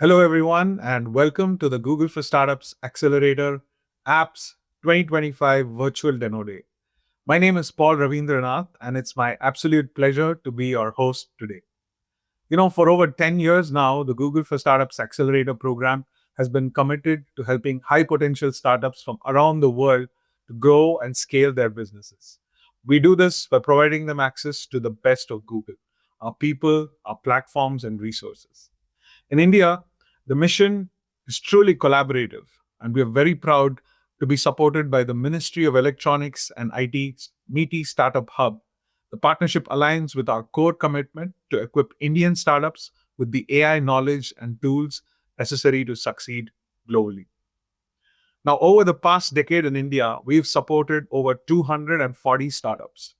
Hello, everyone, and welcome to the Google for Startups Accelerator Apps 2025 Virtual Demo Day. My name is Paul Ravindranath, and it's my absolute pleasure to be your host today. For over 10 years now, the Google for Startups Accelerator program has been committed to helping high potential startups from around the world to grow and scale their businesses. We do this by providing them access to the best of Google, our people, our platforms, and resources. In India, the mission is truly collaborative, and we are very proud to be supported by the Ministry of Electronics and IT's Meaty Startup Hub. The partnership aligns with our core commitment to equip Indian startups with the AI knowledge and tools necessary to succeed globally. Now, over the past decade in India, we've supported over 240 startups.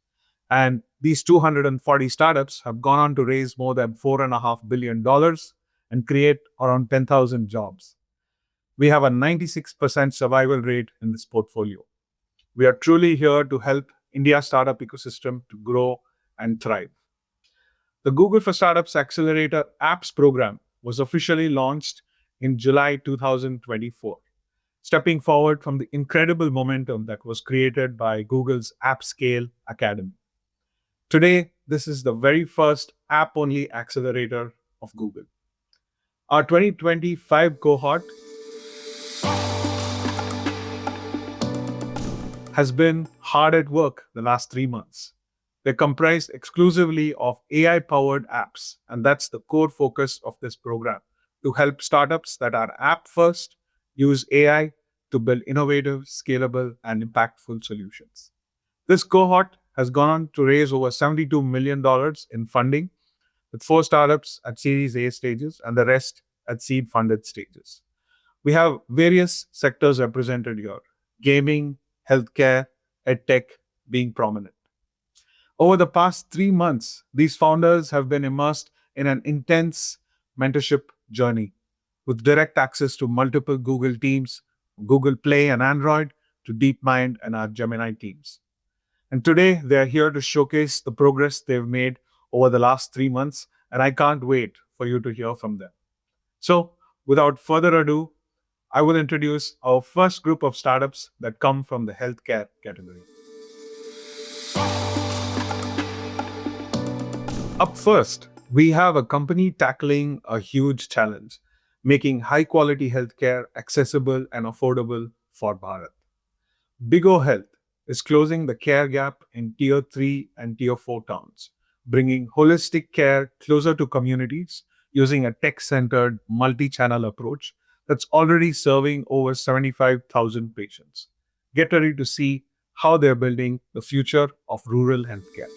And these 240 startups have gone on to raise more than $4.5 billion and create around 10,000 jobs. We have a 96% survival rate in this portfolio. We are truly here to help India's startup ecosystem to grow and thrive. The Google for Startups Accelerator Apps program was officially launched in July 2024, stepping forward from the incredible momentum that was created by Google's App Scale Academy. Today, this is the very first app-only accelerator of Google. Our 2025 cohort has been hard at work the last 3 months. They're comprised exclusively of AI-powered apps, and that's the core focus of this program, to help startups that are app-first use AI to build innovative, scalable, and impactful solutions. This cohort has gone on to raise over $72 million in funding, with 4 startups at Series A stages and the rest at seed funded stages. We have various sectors represented here: gaming, healthcare, EdTech being prominent. Over the past 3 months, these founders have been immersed in an intense mentorship journey with direct access to multiple Google teams, Google Play and Android, to DeepMind and our Gemini teams. And today, they're here to showcase the progress they've made over the last 3 months, and I can't wait for you to hear from them. So, without further ado, I will introduce our first group of startups that come from the healthcare category. Up first, we have a company tackling a huge challenge, making high quality healthcare accessible and affordable for Bharat. Bigo Health is closing the care gap in Tier 3 and Tier 4 towns, bringing holistic care closer to communities using a tech-centered, multi-channel approach that's already serving over 75,000 patients. Get ready to see how they're building the future of rural healthcare.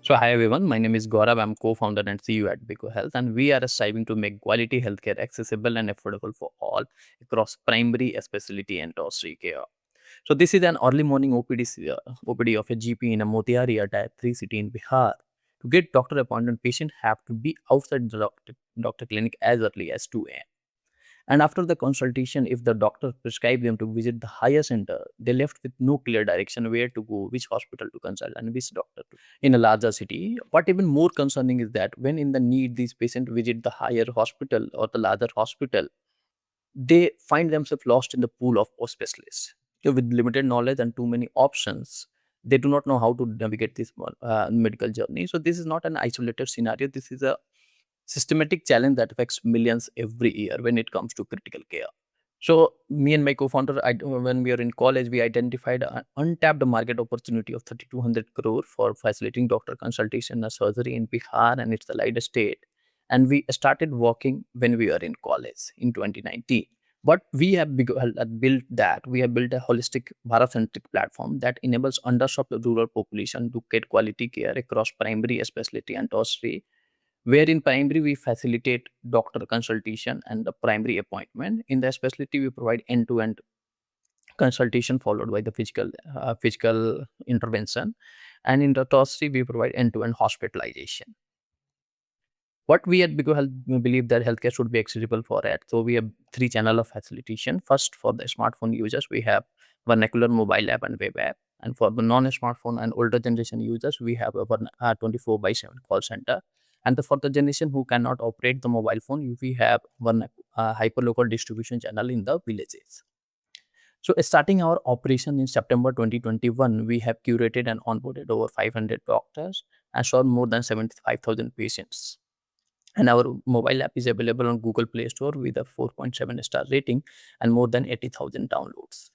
So, hi everyone, my name is Gaurav. I'm co-founder and CEO at Bigo Health, and we are striving to make quality healthcare accessible and affordable for all across primary, specialty, and tertiary care. So, this is an early morning OPD of a GP in a Motiari, a type 3 city in Bihar. To get doctor appointment, patient have to be outside the doctor clinic as early as 2 a.m. And after the consultation, if the doctor prescribed them to visit the higher center, they left with no clear direction where to go, which hospital to consult, and which doctor to. In a larger city, what even more concerning is that when in the need, these patients visit the higher hospital or the larger hospital, they find themselves lost in the pool of specialists. So with limited knowledge and too many options, they do not know how to navigate this medical journey. So this is not an isolated scenario. This is a systematic challenge that affects millions every year when it comes to critical care. So me and my co-founder, when we were in college, we identified an untapped market opportunity of 3,200 crore for facilitating doctor consultation and surgery in Bihar and its allied state. And we started working when we were in college in 2019. But we have built that. We have built a holistic Bharat-centric platform that enables underserved rural population to get quality care across primary, specialty, and tertiary, where in primary we facilitate doctor consultation and the primary appointment. In the specialty, we provide end-to-end consultation followed by the physical intervention, and in the tertiary we provide end-to-end hospitalization. What we at Bigo Health believe that healthcare should be accessible for it. So we have three channel of facilitation. First, for the smartphone users, we have vernacular mobile app and web app. And for the non-smartphone and older generation users, we have a 24 by 7 call center. And for the generation who cannot operate the mobile phone, we have one hyperlocal distribution channel in the villages. So, starting our operation in September 2021, we have curated and onboarded over 500 doctors and served more than 75,000 patients. And our mobile app is available on Google Play Store with a 4.7 star rating and more than 80,000 downloads.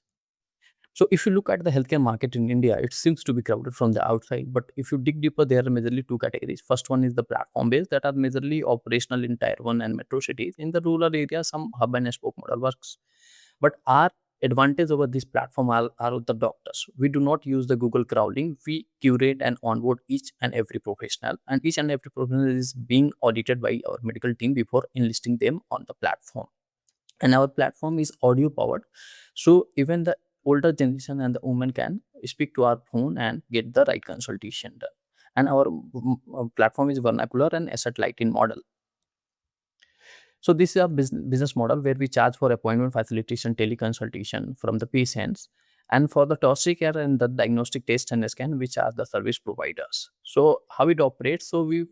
So, if you look at the healthcare market in India, it seems to be crowded from the outside. But if you dig deeper, there are majorly two categories. First one is the platform based that are majorly operational in tier 1 and metro cities. In the rural areas, some hub and spoke model works. But our advantage over this platform are the doctors. We do not use the Google crawling. We curate and onboard each and every professional. And each and every professional is being audited by our medical team before enlisting them on the platform. And our platform is audio powered, so even the older generation and the women can speak to our phone and get the right consultation done. And our platform is vernacular and asset light in model. So this is a business model where we charge for appointment facilitation, teleconsultation from the patients. And for the tertiary care and the diagnostic test and scan, we charge the service providers. So how it operates? So we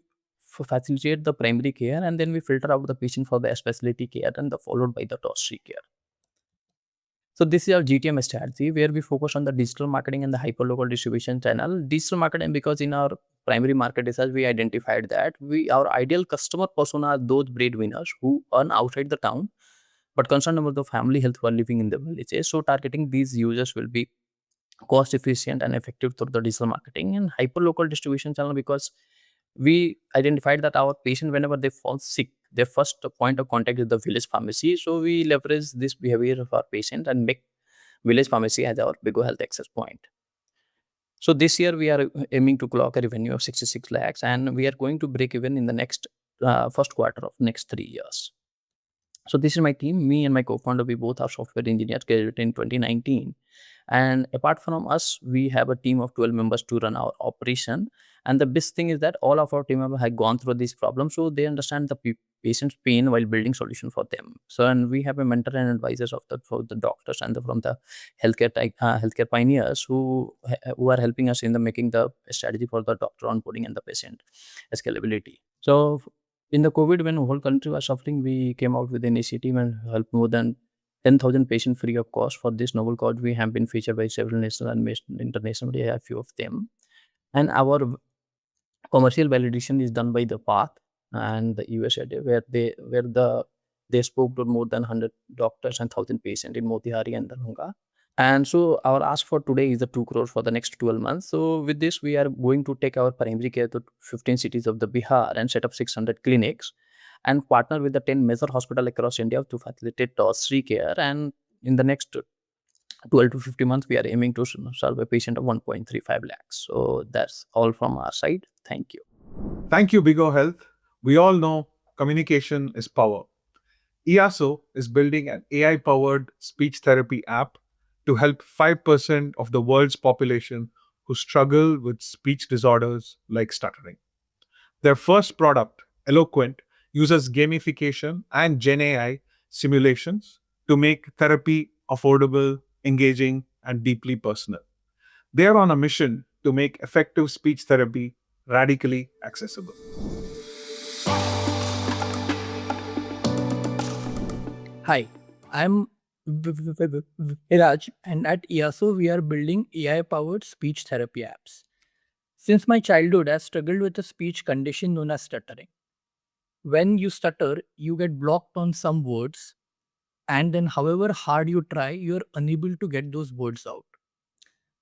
facilitate the primary care, and then we filter out the patient for the specialty care, and followed by the tertiary care. So this is our GTM strategy where we focus on the digital marketing and the hyperlocal distribution channel. Digital marketing, because in our primary market research we identified that our ideal customer persona are those breadwinners who earn outside the town but concerned about the family health while living in the villages. So targeting these users will be cost efficient and effective through the digital marketing and hyperlocal distribution channel, because we identified that our patient, whenever they fall sick, their first point of contact is the village pharmacy. So we leverage this behavior of our patient and make village pharmacy as our Bigo Health access point. So this year we are aiming to clock a revenue of 66 lakhs, and we are going to break even in the next first quarter of next 3 years. So this is my team. Me and my co-founder, we both are software engineers, graduated in 2019. And apart from us, we have a team of 12 members to run our operation. And the best thing is that all of our team members have gone through this problem, so they understand the patient's pain while building solution for them. So, and we have a mentor and advisors for the doctors and from the healthcare pioneers who are helping us in the making the strategy for the doctor onboarding and the patient scalability. So in the COVID, when the whole country was suffering, we came out with an initiative and helped more than 10,000 patients free of cost. For this novel cause, we have been featured by several national and international media, a few of them. And our commercial validation is done by the Path and the USA, where they spoke to more than 100 doctors and 1,000 patients in Motihari and Darbhanga. And so our ask for today is the 2 crore for the next 12 months. So with this, we are going to take our primary care to 15 cities of the Bihar and set up 600 clinics and partner with the 10 major hospital across India to facilitate tertiary care. And in the next 12 to 50 months, we are aiming to serve a patient of 1.35 lakhs. So that's all from our side. Thank you. Thank you, Bigo Health. We all know communication is power. Iyaso is building an AI powered speech therapy app to help 5% of the world's population who struggle with speech disorders like stuttering. Their first product, Eloquent, uses gamification and Gen AI simulations to make therapy affordable, engaging, and deeply personal. They are on a mission to make effective speech therapy radically accessible. Hi, I'm Viraj, and at Iyaso, we are building AI powered speech therapy apps. Since my childhood, I struggled with a speech condition known as stuttering. When you stutter, you get blocked on some words, and then, however hard you try, you're unable to get those words out.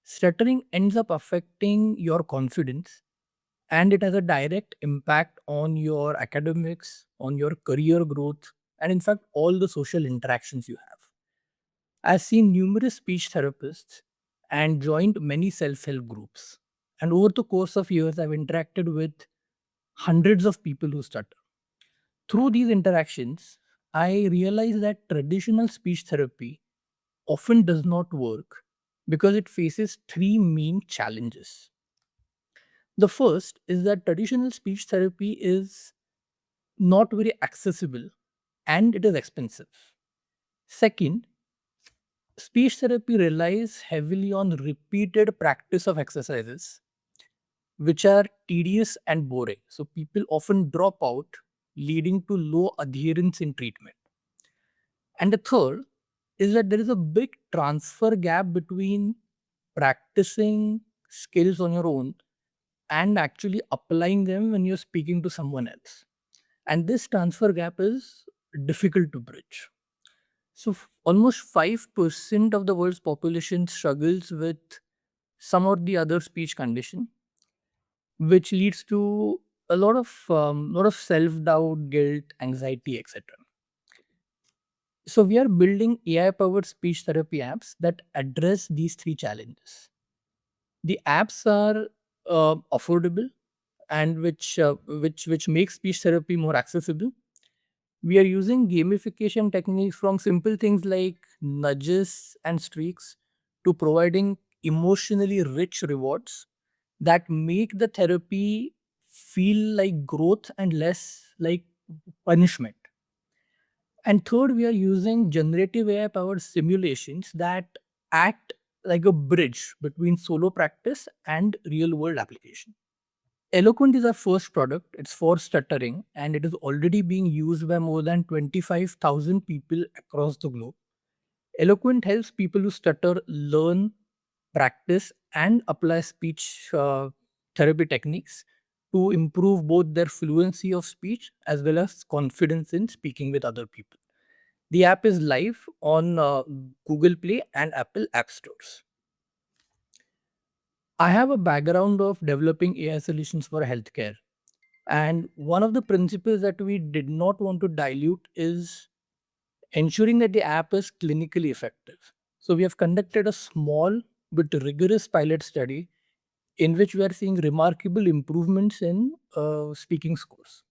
Stuttering ends up affecting your confidence, and it has a direct impact on your academics, on your career growth, and in fact, all the social interactions you have. I've seen numerous speech therapists and joined many self help groups. And over the course of years, I've interacted with hundreds of people who stutter. Through these interactions, I realized that traditional speech therapy often does not work because it faces three main challenges. The first is that traditional speech therapy is not very accessible, and it is expensive. Second, speech therapy relies heavily on repeated practice of exercises, which are tedious and boring. So people often drop out, leading to low adherence in treatment. And the third is that there is a big transfer gap between practicing skills on your own and actually applying them when you're speaking to someone else. And this transfer gap is difficult to bridge. So almost 5% of the world's population struggles with some or the other speech condition, which leads to a lot of self doubt, guilt, anxiety, etc. So we are building AI powered speech therapy apps that address these three challenges. The apps are affordable and which makes speech therapy more accessible. We are using gamification techniques from simple things like nudges and streaks to providing emotionally rich rewards that make the therapy feel like growth and less like punishment. And third, we are using generative AI powered simulations that act like a bridge between solo practice and real world application. Eloquent is our first product. It's for stuttering and it is already being used by more than 25,000 people across the globe. Eloquent helps people who stutter learn, practice, and apply speech therapy techniques to improve both their fluency of speech as well as confidence in speaking with other people. The app is live on Google Play and Apple App Stores. I have a background of developing AI solutions for healthcare. And one of the principles that we did not want to dilute is ensuring that the app is clinically effective. So we have conducted a small but rigorous pilot study in which we are seeing remarkable improvements in speaking scores.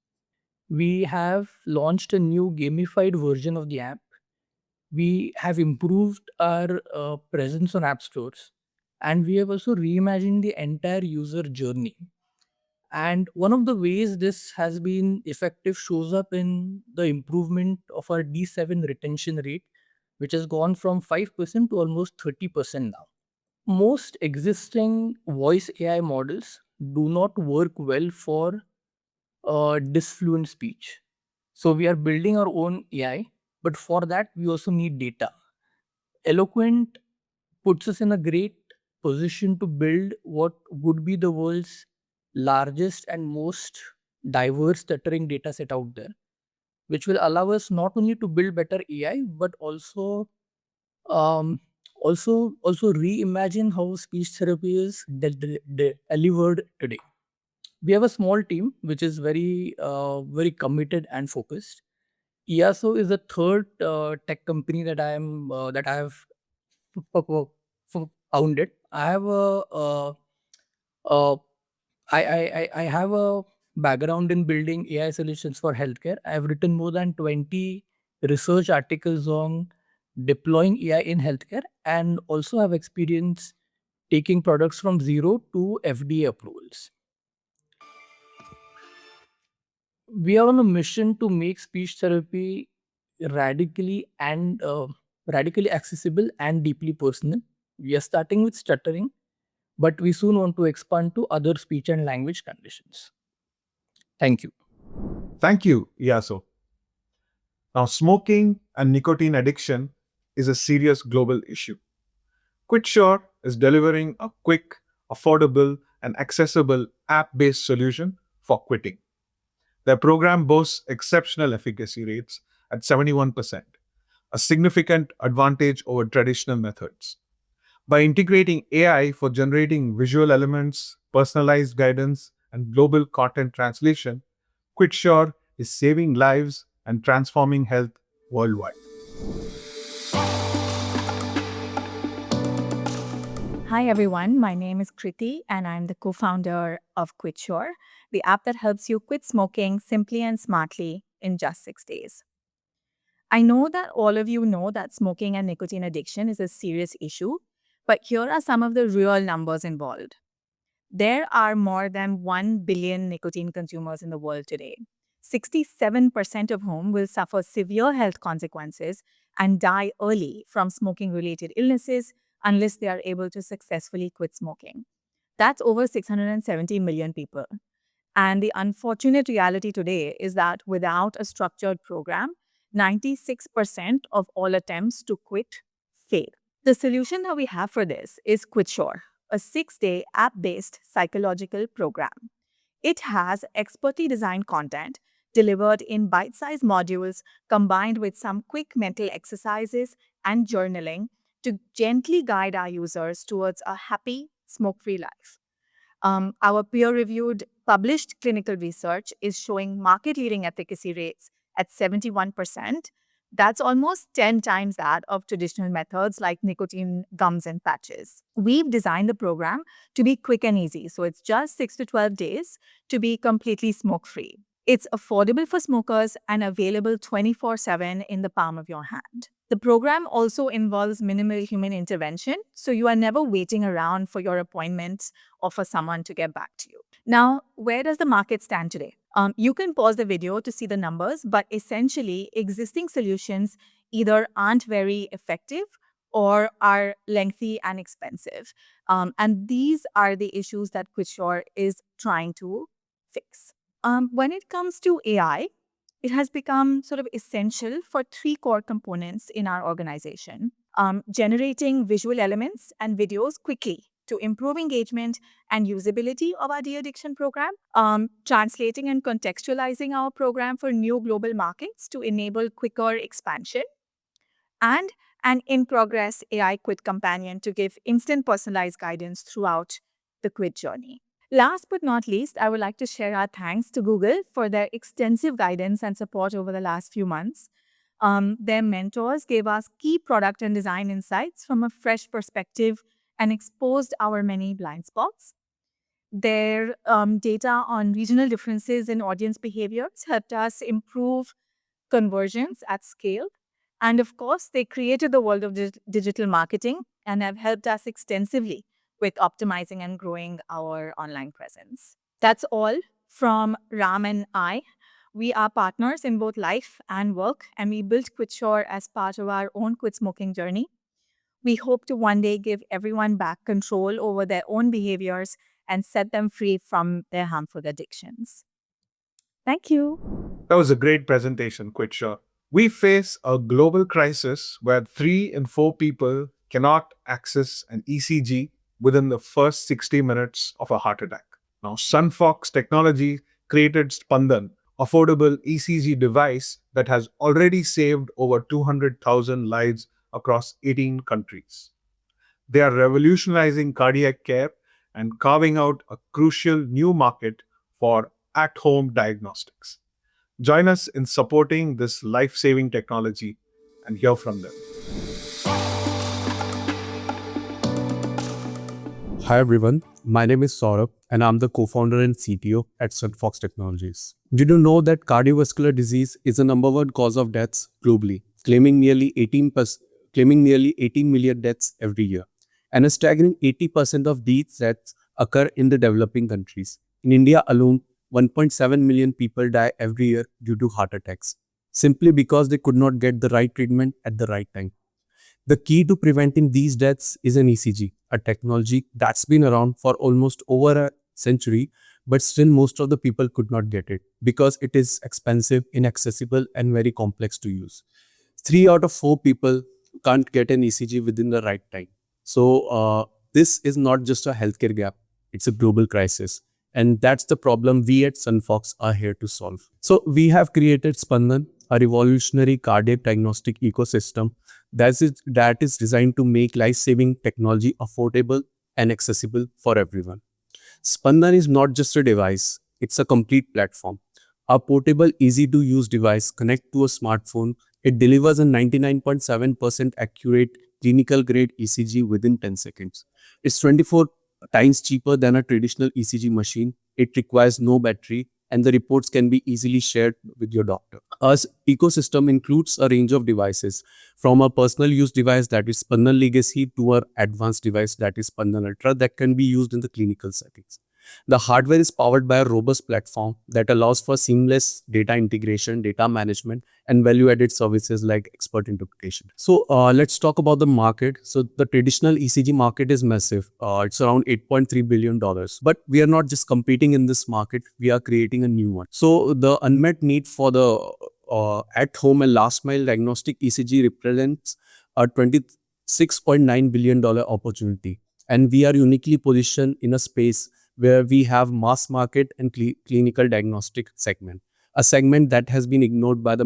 We have launched a new gamified version of the app. We have improved our presence on app stores, and we have also reimagined the entire user journey. And one of the ways this has been effective shows up in the improvement of our D7 retention rate, which has gone from 5% to almost 30% now. Most existing voice AI models do not work well for disfluent speech. So we are building our own AI, but for that, we also need data. Eloquent puts us in a great position to build what would be the world's largest and most diverse stuttering data set out there, which will allow us not only to build better AI but um, also reimagine how speech therapy is delivered today. We have a small team which is very committed and focused. Iyaso is the third tech company that I have founded. I have uh, I have a background in building AI solutions for healthcare. I have written more than 20 research articles on deploying AI in healthcare and also have experience taking products from zero to FDA approvals. We are on a mission to make speech therapy radically and radically accessible and deeply personal. We are starting with stuttering, but we soon want to expand to other speech and language conditions. Thank you. Thank you, Iyaso. Now, smoking and nicotine addiction is a serious global issue. Quitsure is delivering a quick, affordable, and accessible app based solution for quitting. Their program boasts exceptional efficacy rates at 71%, a significant advantage over traditional methods. By integrating AI for generating visual elements, personalized guidance, and global content translation, Quitsure is saving lives and transforming health worldwide. Hi everyone, my name is Kriti and I'm the co-founder of Quitsure, the app that helps you quit smoking simply and smartly in just 6 days. I know that all of you know that smoking and nicotine addiction is a serious issue, but here are some of the real numbers involved. There are more than 1 billion nicotine consumers in the world today. 67% of whom will suffer severe health consequences and die early from smoking-related illnesses unless they are able to successfully quit smoking. That's over 670 million people. And the unfortunate reality today is that without a structured program, 96% of all attempts to quit fail. The solution that we have for this is Quitsure, a 6-day app-based psychological program. It has expertly designed content delivered in bite-sized modules combined with some quick mental exercises and journaling to gently guide our users towards a happy, smoke-free life. Our peer-reviewed published clinical research is showing market-leading efficacy rates at 71%. That's almost 10 times that of traditional methods like nicotine gums and patches. We've designed the program to be quick and easy, so it's just 6 to 12 days to be completely smoke-free. It's affordable for smokers and available 24/7 in the palm of your hand. The program also involves minimal human intervention, so you are never waiting around for your appointments or for someone to get back to you. Now, where does the market stand today? You can pause the video to see the numbers, but essentially, existing solutions either aren't very effective or are lengthy and expensive. And these are the issues that Quitsure is trying to fix. When it comes to AI, it has become sort of essential for 3 core components in our organization. Generating visual elements and videos quickly to improve engagement and usability of our de-addiction program, translating and contextualizing our program for new global markets to enable quicker expansion, and an in-progress AI quit companion to give instant personalized guidance throughout the quit journey. Last but not least, I would like to share our thanks to Google for their extensive guidance and support over the last few months. Their mentors gave us key product and design insights from a fresh perspective and exposed our many blind spots. Their data on regional differences in audience behaviors helped us improve conversions at scale. And of course, they created the world of digital marketing and have helped us extensively with optimizing and growing our online presence. That's all from Ram and I. We are partners in both life and work, and we built Quitsure as part of our own quit smoking journey. We hope to one day give everyone back control over their own behaviors and set them free from their harmful addictions. Thank you. That was a great presentation, Quitsure. We face a global crisis where 3 in 4 people cannot access an ECG within the first 60 minutes of a heart attack. Now, Sunfox technology created Spandan, affordable ECG device that has already saved over 200,000 lives across 18 countries. They are revolutionizing cardiac care and carving out a crucial new market for at-home diagnostics. Join us in supporting this life-saving technology and hear from them. Hi everyone, my name is Saurabh and I'm the co-founder and CTO at Sunfox Technologies. Did you know that cardiovascular disease is the number one cause of deaths globally, claiming nearly 18 million deaths every year? And a staggering 80% of these deaths occur in the developing countries. In India alone, 1.7 million people die every year due to heart attacks, simply because they could not get the right treatment at the right time. The key to preventing these deaths is an ECG, a technology that's been around for almost over a century, but still most of the people could not get it because it is expensive, inaccessible, and very complex to use. 3 out of 4 people can't get an ECG within the right time. So this is not just a healthcare gap, it's a global crisis. And that's the problem we at Sunfox are here to solve. So we have created Spandan, a revolutionary cardiac diagnostic ecosystem that is designed to make life-saving technology affordable and accessible for everyone. Spandan is not just a device, it's a complete platform. A portable, easy-to-use device connects to a smartphone. It delivers a 99.7% accurate clinical-grade ECG within 10 seconds. It's 24 times cheaper than a traditional ECG machine. It requires no battery, and the reports can be easily shared with your doctor. Our ecosystem includes a range of devices, from a personal use device that is Spandan Legacy to an advanced device that is Spandan Ultra that can be used in the clinical settings. The hardware is powered by a robust platform that allows for seamless data integration, data management, and value-added services like expert interpretation. So let's talk about the market. So the traditional ECG market is massive. It's around $8.3 billion. But we are not just competing in this market, we are creating a new one. So the unmet need for the at-home and last-mile diagnostic ECG represents a $26.9 billion opportunity. And we are uniquely positioned in a space where we have mass market and clinical diagnostic segment, a segment that has been ignored by the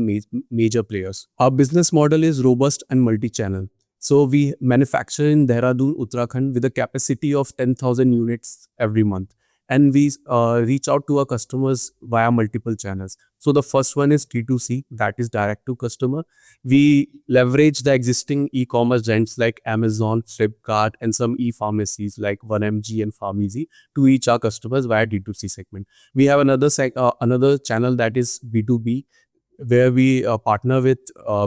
major players. Our business model is robust and multi-channel. So we manufacture in Dehradun, Uttarakhand with a capacity of 10,000 units every month. And we reach out to our customers via multiple channels. So the first one is D2C, that is direct to customer. We leverage the existing e-commerce giants like Amazon, Flipkart, and some e-pharmacies like 1mg and Pharmacy to reach our customers via D2C segment. We have another channel that is B2B, where we partner with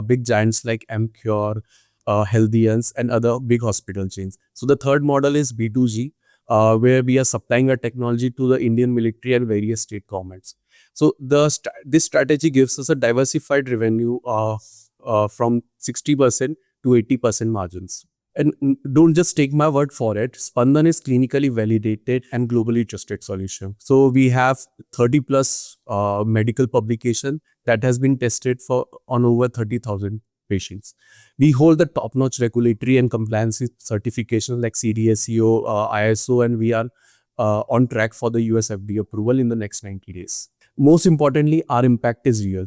big giants like MCure, Healthians, and other big hospital chains. So the third model is B2G, where we are supplying our technology to the Indian military and various state governments. So this strategy gives us a diversified revenue from 60% to 80% margins. And don't just take my word for it. Spandan is clinically validated and globally trusted solution. So we have 30 plus medical publication that has been tested on over 30,000 patients. We hold the top-notch regulatory and compliance certifications like CDSCO, Iyaso, and we are on track for the US FDA approval in the next 90 days. Most importantly, our impact is real.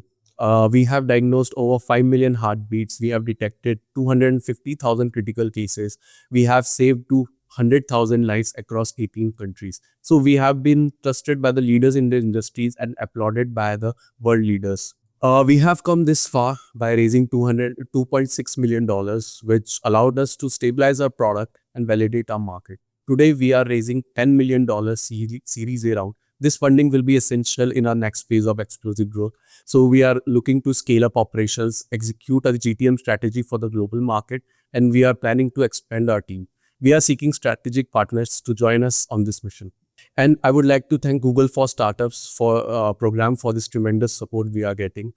We have diagnosed over 5 million heartbeats. We have detected 250,000 critical cases. We have saved 200,000 lives across 18 countries. So we have been trusted by the leaders in the industries and applauded by the world leaders. We have come this far by raising $2.6 million, which allowed us to stabilize our product and validate our market. Today, we are raising $10 million Series A round. This funding will be essential in our next phase of explosive growth. So we are looking to scale up operations, execute a GTM strategy for the global market, and we are planning to expand our team. We are seeking strategic partners to join us on this mission. And I would like to thank Google for Startups for program for this tremendous support we are getting.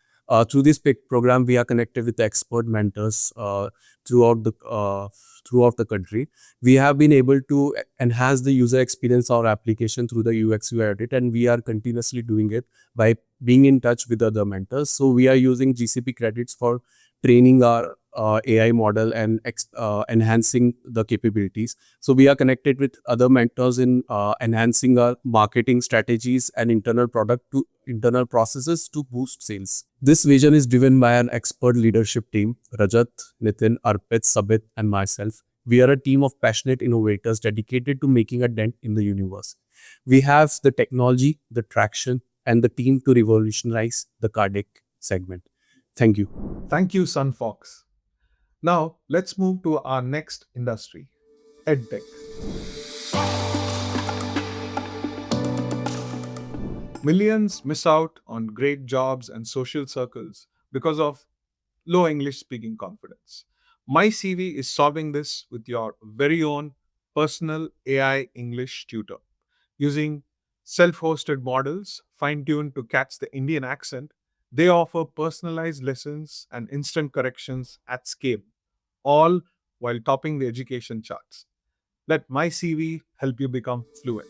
Through this program, we are connected with expert mentors throughout the country. We have been able to enhance the user experience of our application through the UX UI audit, and we are continuously doing it by being in touch with other mentors. So we are using GCP credits for training our AI model and enhancing the capabilities. So we are connected with other mentors in enhancing our marketing strategies and internal processes to boost sales. This vision is driven by an expert leadership team, Rajat, Nitin, Arpit, Sabit, and myself. We are a team of passionate innovators dedicated to making a dent in the universe. We have the technology, the traction, and the team to revolutionize the cardiac segment. Thank you. Thank you, Sunfox. Now, let's move to our next industry, EdTech. Millions miss out on great jobs and social circles because of low English speaking confidence. MySivi is solving this with your very own personal AI English tutor. Using self hosted models fine tuned to catch the Indian accent, they offer personalized lessons and instant corrections at scale, all while topping the education charts. Let MyCV help you become fluent.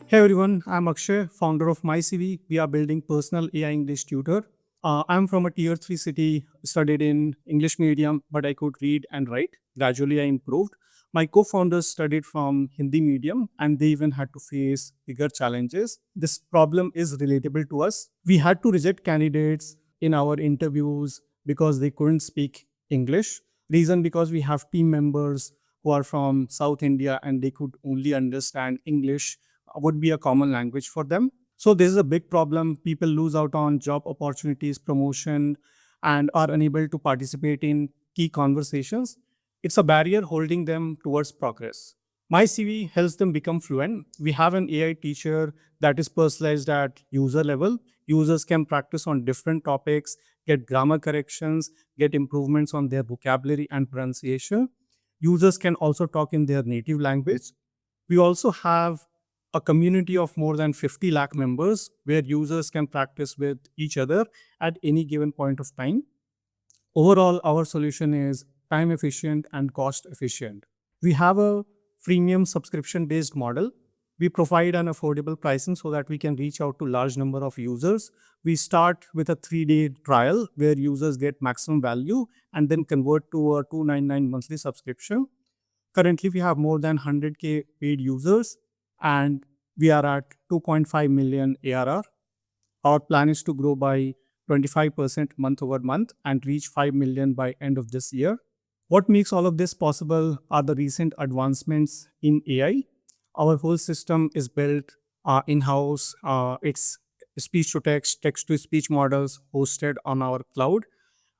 Hey everyone, I'm Akshay, founder of MySivi. We are building personal AI English tutor. I'm from a tier 3 city, studied in English medium, but I could read and write. Gradually, I improved. My co-founders studied from Hindi medium and they even had to face bigger challenges. This problem is relatable to us. We had to reject candidates in our interviews because they couldn't speak English. Reason because we have team members who are from South India and they could only understand English would be a common language for them. So this is a big problem. People lose out on job opportunities, promotion, and are unable to participate in key conversations. It's a barrier holding them towards progress. MyCV helps them become fluent. We have an AI teacher that is personalized at user level. Users can practice on different topics, get grammar corrections, get improvements on their vocabulary and pronunciation. Users can also talk in their native language. We also have a community of more than 50 lakh members where users can practice with each other at any given point of time. Overall, our solution is time efficient and cost efficient. We have a freemium subscription based model. We provide an affordable pricing so that we can reach out to large number of users. We start with a 3-day trial where users get maximum value and then convert to a 299 monthly subscription. Currently, we have more than 100K paid users and we are at 2.5 million ARR. Our plan is to grow by 25% month over month and reach 5 million by end of this year. What makes all of this possible are the recent advancements in AI. Our whole system is built in-house. It's speech to text, text to speech models hosted on our cloud.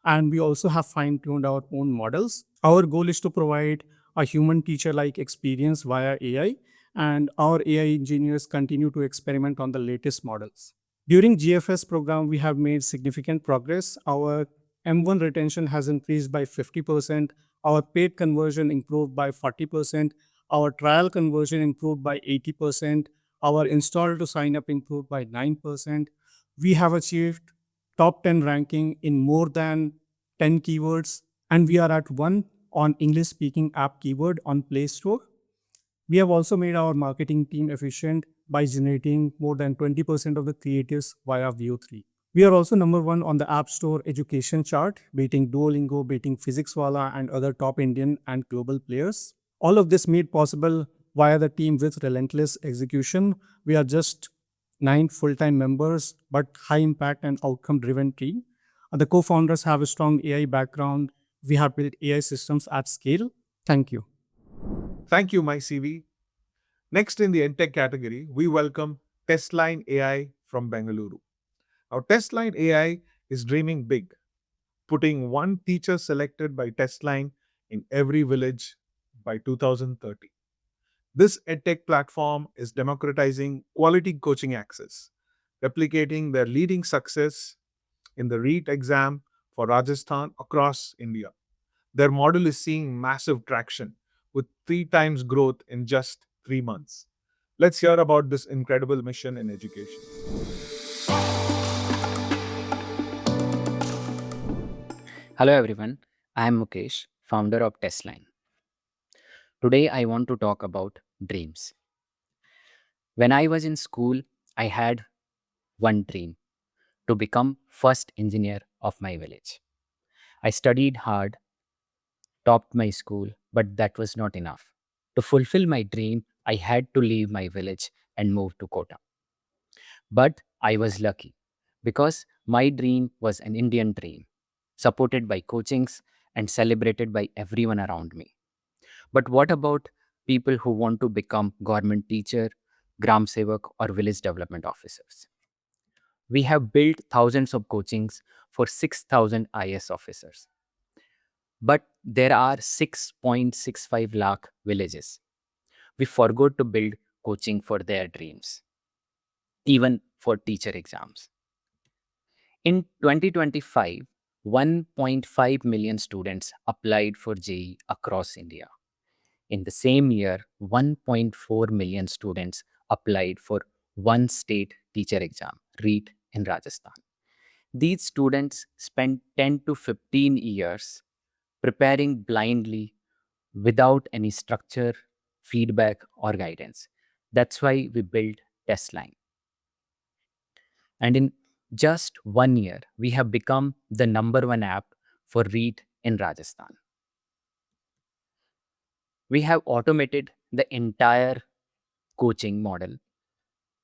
And we also have fine-tuned our own models. Our goal is to provide a human teacher-like experience via AI, and our AI engineers continue to experiment on the latest models. During GFS program, we have made significant progress. Our M1 retention has increased by 50%. Our paid conversion improved by 40%. Our trial conversion improved by 80%. Our install to sign up improved by 9%. We have achieved top 10 ranking in more than 10 keywords, and we are at 1 on English speaking app keyword on Play Store. We have also made our marketing team efficient by generating more than 20% of the creatives via VO3. We are also number 1 on the App Store education chart, beating Duolingo, beating PhysicsWala and other top Indian and global players. All of this made possible via the team with relentless execution. We are just 9 full-time members, but high impact and outcome-driven team. The co-founders have a strong AI background. We have built AI systems at scale. Thank you. Thank you, MySivi. Next in the EdTech category, we welcome Testline.ai from Bengaluru. Now, Testline.ai is dreaming big, putting one teacher selected by Testline in every village by 2030. This EdTech platform is democratizing quality coaching access, replicating their leading success in the REIT exam for Rajasthan across India. Their model is seeing massive traction with 3 times growth in just 3 months. Let's hear about this incredible mission in education. Hello everyone, I am Mukesh, founder of Testline. Today I want to talk about dreams. When I was in school, I had one dream to become first engineer of my village. I studied hard, topped my school, but that was not enough. To fulfill my dream, I had to leave my village and move to Kota. But I was lucky because my dream was an Indian dream, supported by coachings and celebrated by everyone around me. But what about people who want to become government teacher, gram sevak or village development officers? We have built thousands of coachings for 6,000 IS officers. But there are 6.65 lakh villages. We forgot to build coaching for their dreams, even for teacher exams. In 2025, 1.5 million students applied for JEE across India. In the same year, 1.4 million students applied for one state teacher exam, REIT in Rajasthan. These students spent 10 to 15 years preparing blindly without any structure, feedback, or guidance. That's why we built Testline. And in just 1 year, we have become the #1 app for REIT in Rajasthan. We have automated the entire coaching model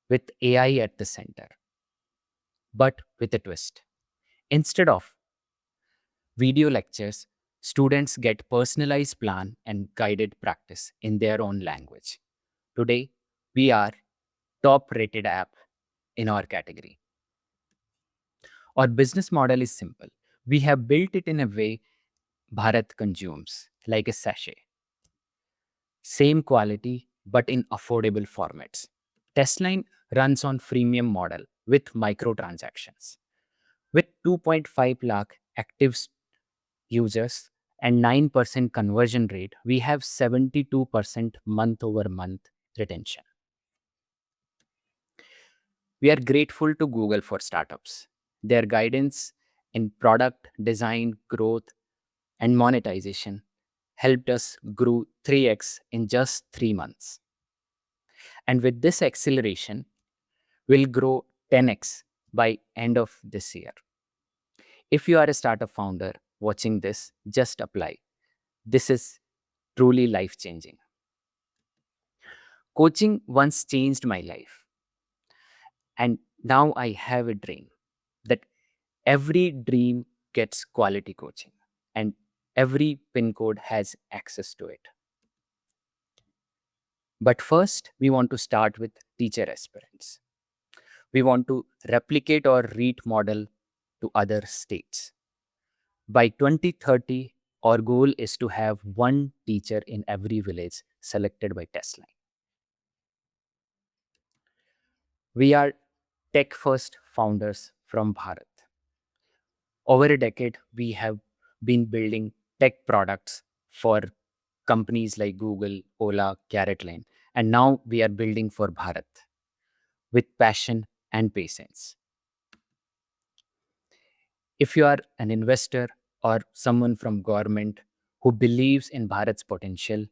with AI at the center, but with a twist. Instead of video lectures, students get personalized plan and guided practice in their own language. Today, we are top rated app in our category. Our business model is simple. We have built it in a way Bharat consumes, like a sachet. Same quality, but in affordable formats. Testline runs on freemium model with microtransactions. With 2.5 lakh active users and 9% conversion rate, we have 72% month over month retention. We are grateful to Google for startups. Their guidance in product design, growth, and monetization helped us grow 3x in just 3 months. And with this acceleration, we'll grow 10x by end of this year. If you are a startup founder watching this, just apply. This is truly life changing. Coaching once changed my life. And now I have a dream that every dream gets quality coaching and every pin code has access to it. But first, we want to start with teacher aspirants. We want to replicate our REIT model to other states. By 2030, our goal is to have one teacher in every village selected by Testline. We are tech first founders from Bharat. Over a decade, we have been building tech products for companies like Google, Ola, CarrotLane, and now we are building for Bharat with passion and patience. If you are an investor or someone from government who believes in Bharat's potential,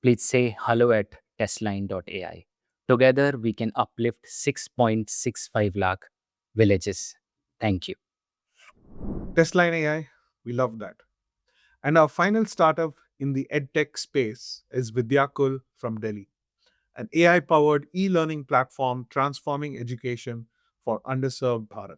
please say hello at Testline.ai. Together, we can uplift 6.65 lakh villages. Thank you. Testline.ai, we love that. And our final startup in the EdTech space is Vidyakul from Delhi, an AI powered e learning platform transforming education for underserved Bharat.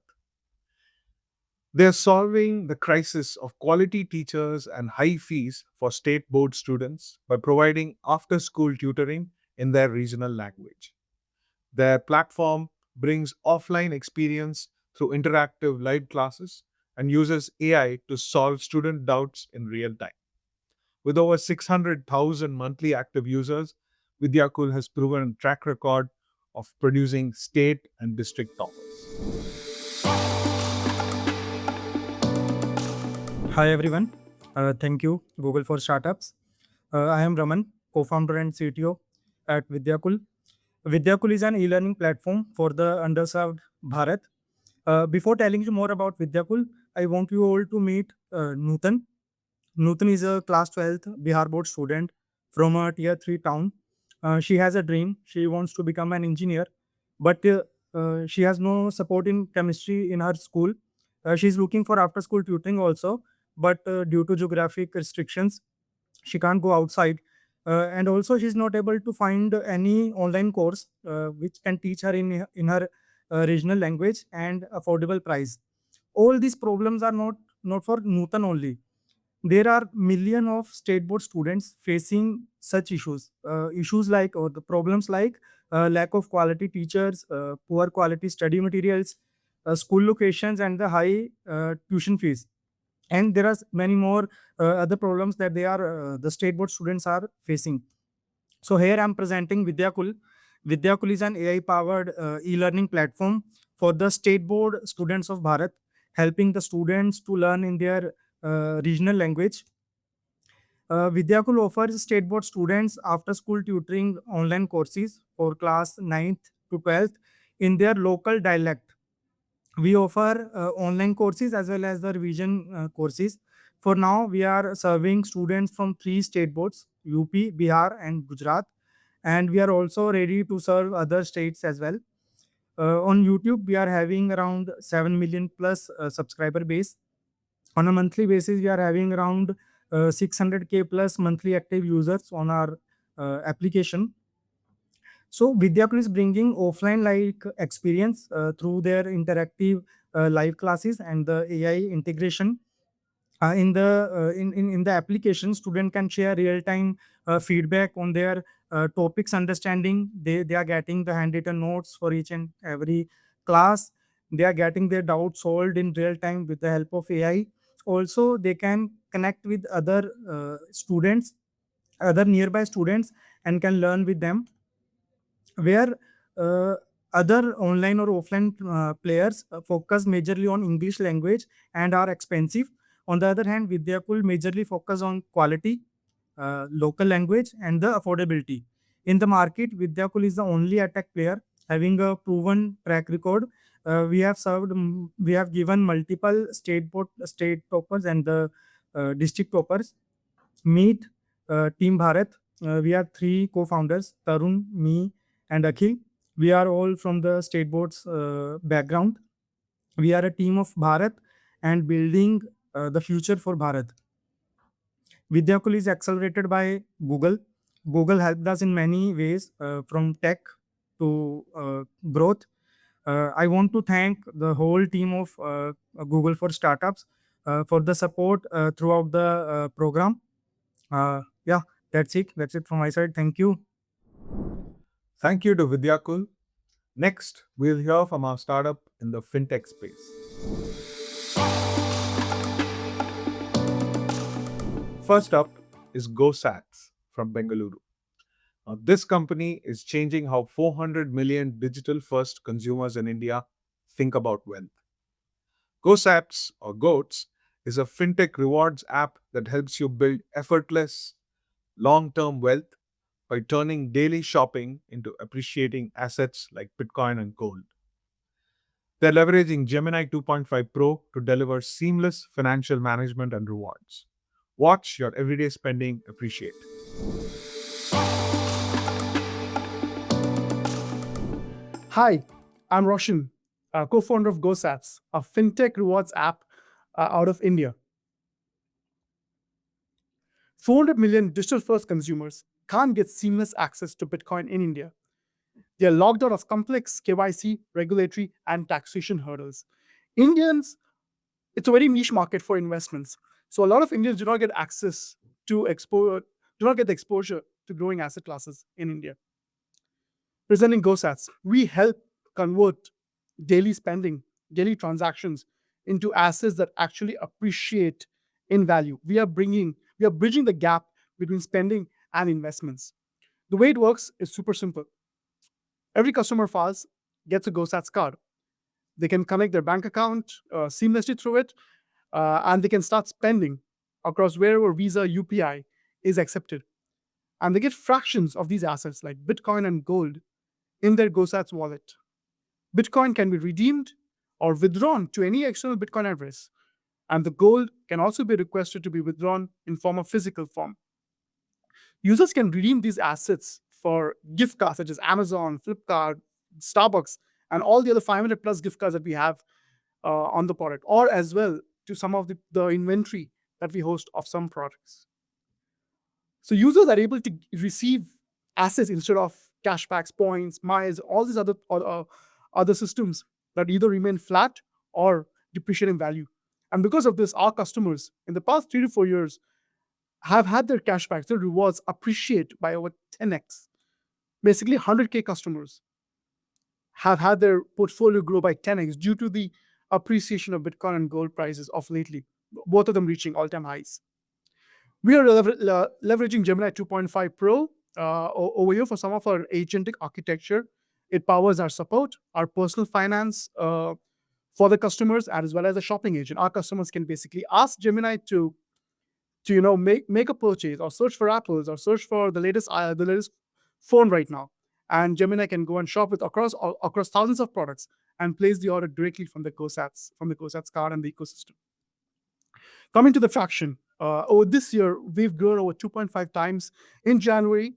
They're solving the crisis of quality teachers and high fees for state board students by providing after school tutoring in their regional language. Their platform brings offline experience through interactive live classes and uses AI to solve student doubts in real time. With over 600,000 monthly active users, Vidyakul has proven a track record of producing state and district toppers. Hi everyone. Thank you, Google for Startups. I am Raman, co-founder and CTO at Vidyakul. Vidyakul is an e-learning platform for the underserved Bharat. Before telling you more about Vidyakul, I want you all to meet Nutan. Nutan is a class 12th Bihar board student from a tier 3 town. She has a dream. She wants to become an engineer, but she has no support in chemistry in her school. She's looking for after school tutoring also, but due to geographic restrictions, she can't go outside. And also, she's not able to find any online course which can teach her in her regional language and affordable price. All these problems are not for Nutan only. There are million of state board students facing such issues like or the problems like lack of quality teachers, poor quality study materials, school locations, and the high tuition fees. And there are many more other problems that the state board students are facing. So here I'm presenting Vidyakul. Vidyakul is an AI powered e-learning platform for the state board students of Bharat, helping the students to learn in their regional language. Vidyakul offers state board students after school tutoring online courses for class 9th to 12th in their local dialect. We offer online courses as well as the revision courses. For now, we are serving students from three state boards, UP, Bihar, and Gujarat. And we are also ready to serve other states as well. On YouTube, we are having around 7 million plus subscriber base. On a monthly basis, we are having around 600K plus monthly active users on our application. So Vidyakul is bringing offline like experience through their interactive live classes and the AI integration. In the application, student can share real time feedback on their topics understanding. They are getting the handwritten notes for each and every class. They are getting their doubts solved in real time with the help of AI. Also, they can connect with other students, other nearby students, and can learn with them where uh, other online or offline players focus majorly on English language and are expensive. On the other hand, Vidyakul majorly focus on quality, local language, and the affordability. In the market, Vidyakul is the only EdTech player having a proven track record. We have given multiple state toppers and the district toppers. Meet Team Bharat. We are three co-founders: Tarun, me, and Akhil. We are all from the state boards background. We are a team of Bharat and building the future for Bharat. Vidyakul is accelerated by Google. Google helped us in many ways, from tech to growth. I want to thank the whole team of Google for Startups for the support throughout the program. Yeah, that's it. That's it from my side. Thank you. Thank you to Vidyakul. Next, we'll hear from our startup in the FinTech space. First up is GoSats from Bengaluru. Now, this company is changing how 400 million digital first consumers in India think about wealth. GoSats or GOATS is a fintech rewards app that helps you build effortless, long term wealth by turning daily shopping into appreciating assets like Bitcoin and gold. They're leveraging Gemini 2.5 Pro to deliver seamless financial management and rewards. Watch your everyday spending appreciate. Hi, I'm Roshan, co-founder of GoSats, a fintech rewards app out of India. 400 million digital-first consumers can't get seamless access to Bitcoin in India. They are locked out of complex KYC, regulatory, and taxation hurdles. Indians, it's a very niche market for investments. So a lot of Indians do not get access to do not get the exposure to growing asset classes in India. Presenting GoSats, we help convert daily spending, daily transactions into assets that actually appreciate in value. We are bridging the gap between spending and investments. The way it works is super simple. Every customer of ours gets a GoSats card. They can connect their bank account seamlessly through it, and they can start spending across wherever Visa UPI is accepted. And they get fractions of these assets like Bitcoin and gold in their GoSats wallet. Bitcoin can be redeemed or withdrawn to any external Bitcoin address. And the gold can also be requested to be withdrawn in form of physical form. Users can redeem these assets for gift cards such as Amazon, Flipkart, Starbucks, and all the other 500 plus gift cards that we have on the product, or as well to some of the inventory that we host of some products. So users are able to receive assets instead of cashbacks, points, miles, all these other systems that either remain flat or depreciate in value. And because of this, our customers in the past 3 to 4 years have had their cashbacks, their rewards appreciate by over 10x. Basically, 100K customers have had their portfolio grow by 10x due to the appreciation of Bitcoin and gold prices of lately, both of them reaching all-time highs. We are leveraging Gemini 2.5 Pro over here for some of our agentic architecture. It powers our support, our personal finance for the customers, as well as a shopping agent. Our customers can basically ask Gemini to make a purchase or search for apples or search for the latest phone right now, and Gemini can go and shop with across thousands of products and place the order directly from the GoSats card and the ecosystem. Coming to the traction, over this year we've grown over 2.5 times. In January,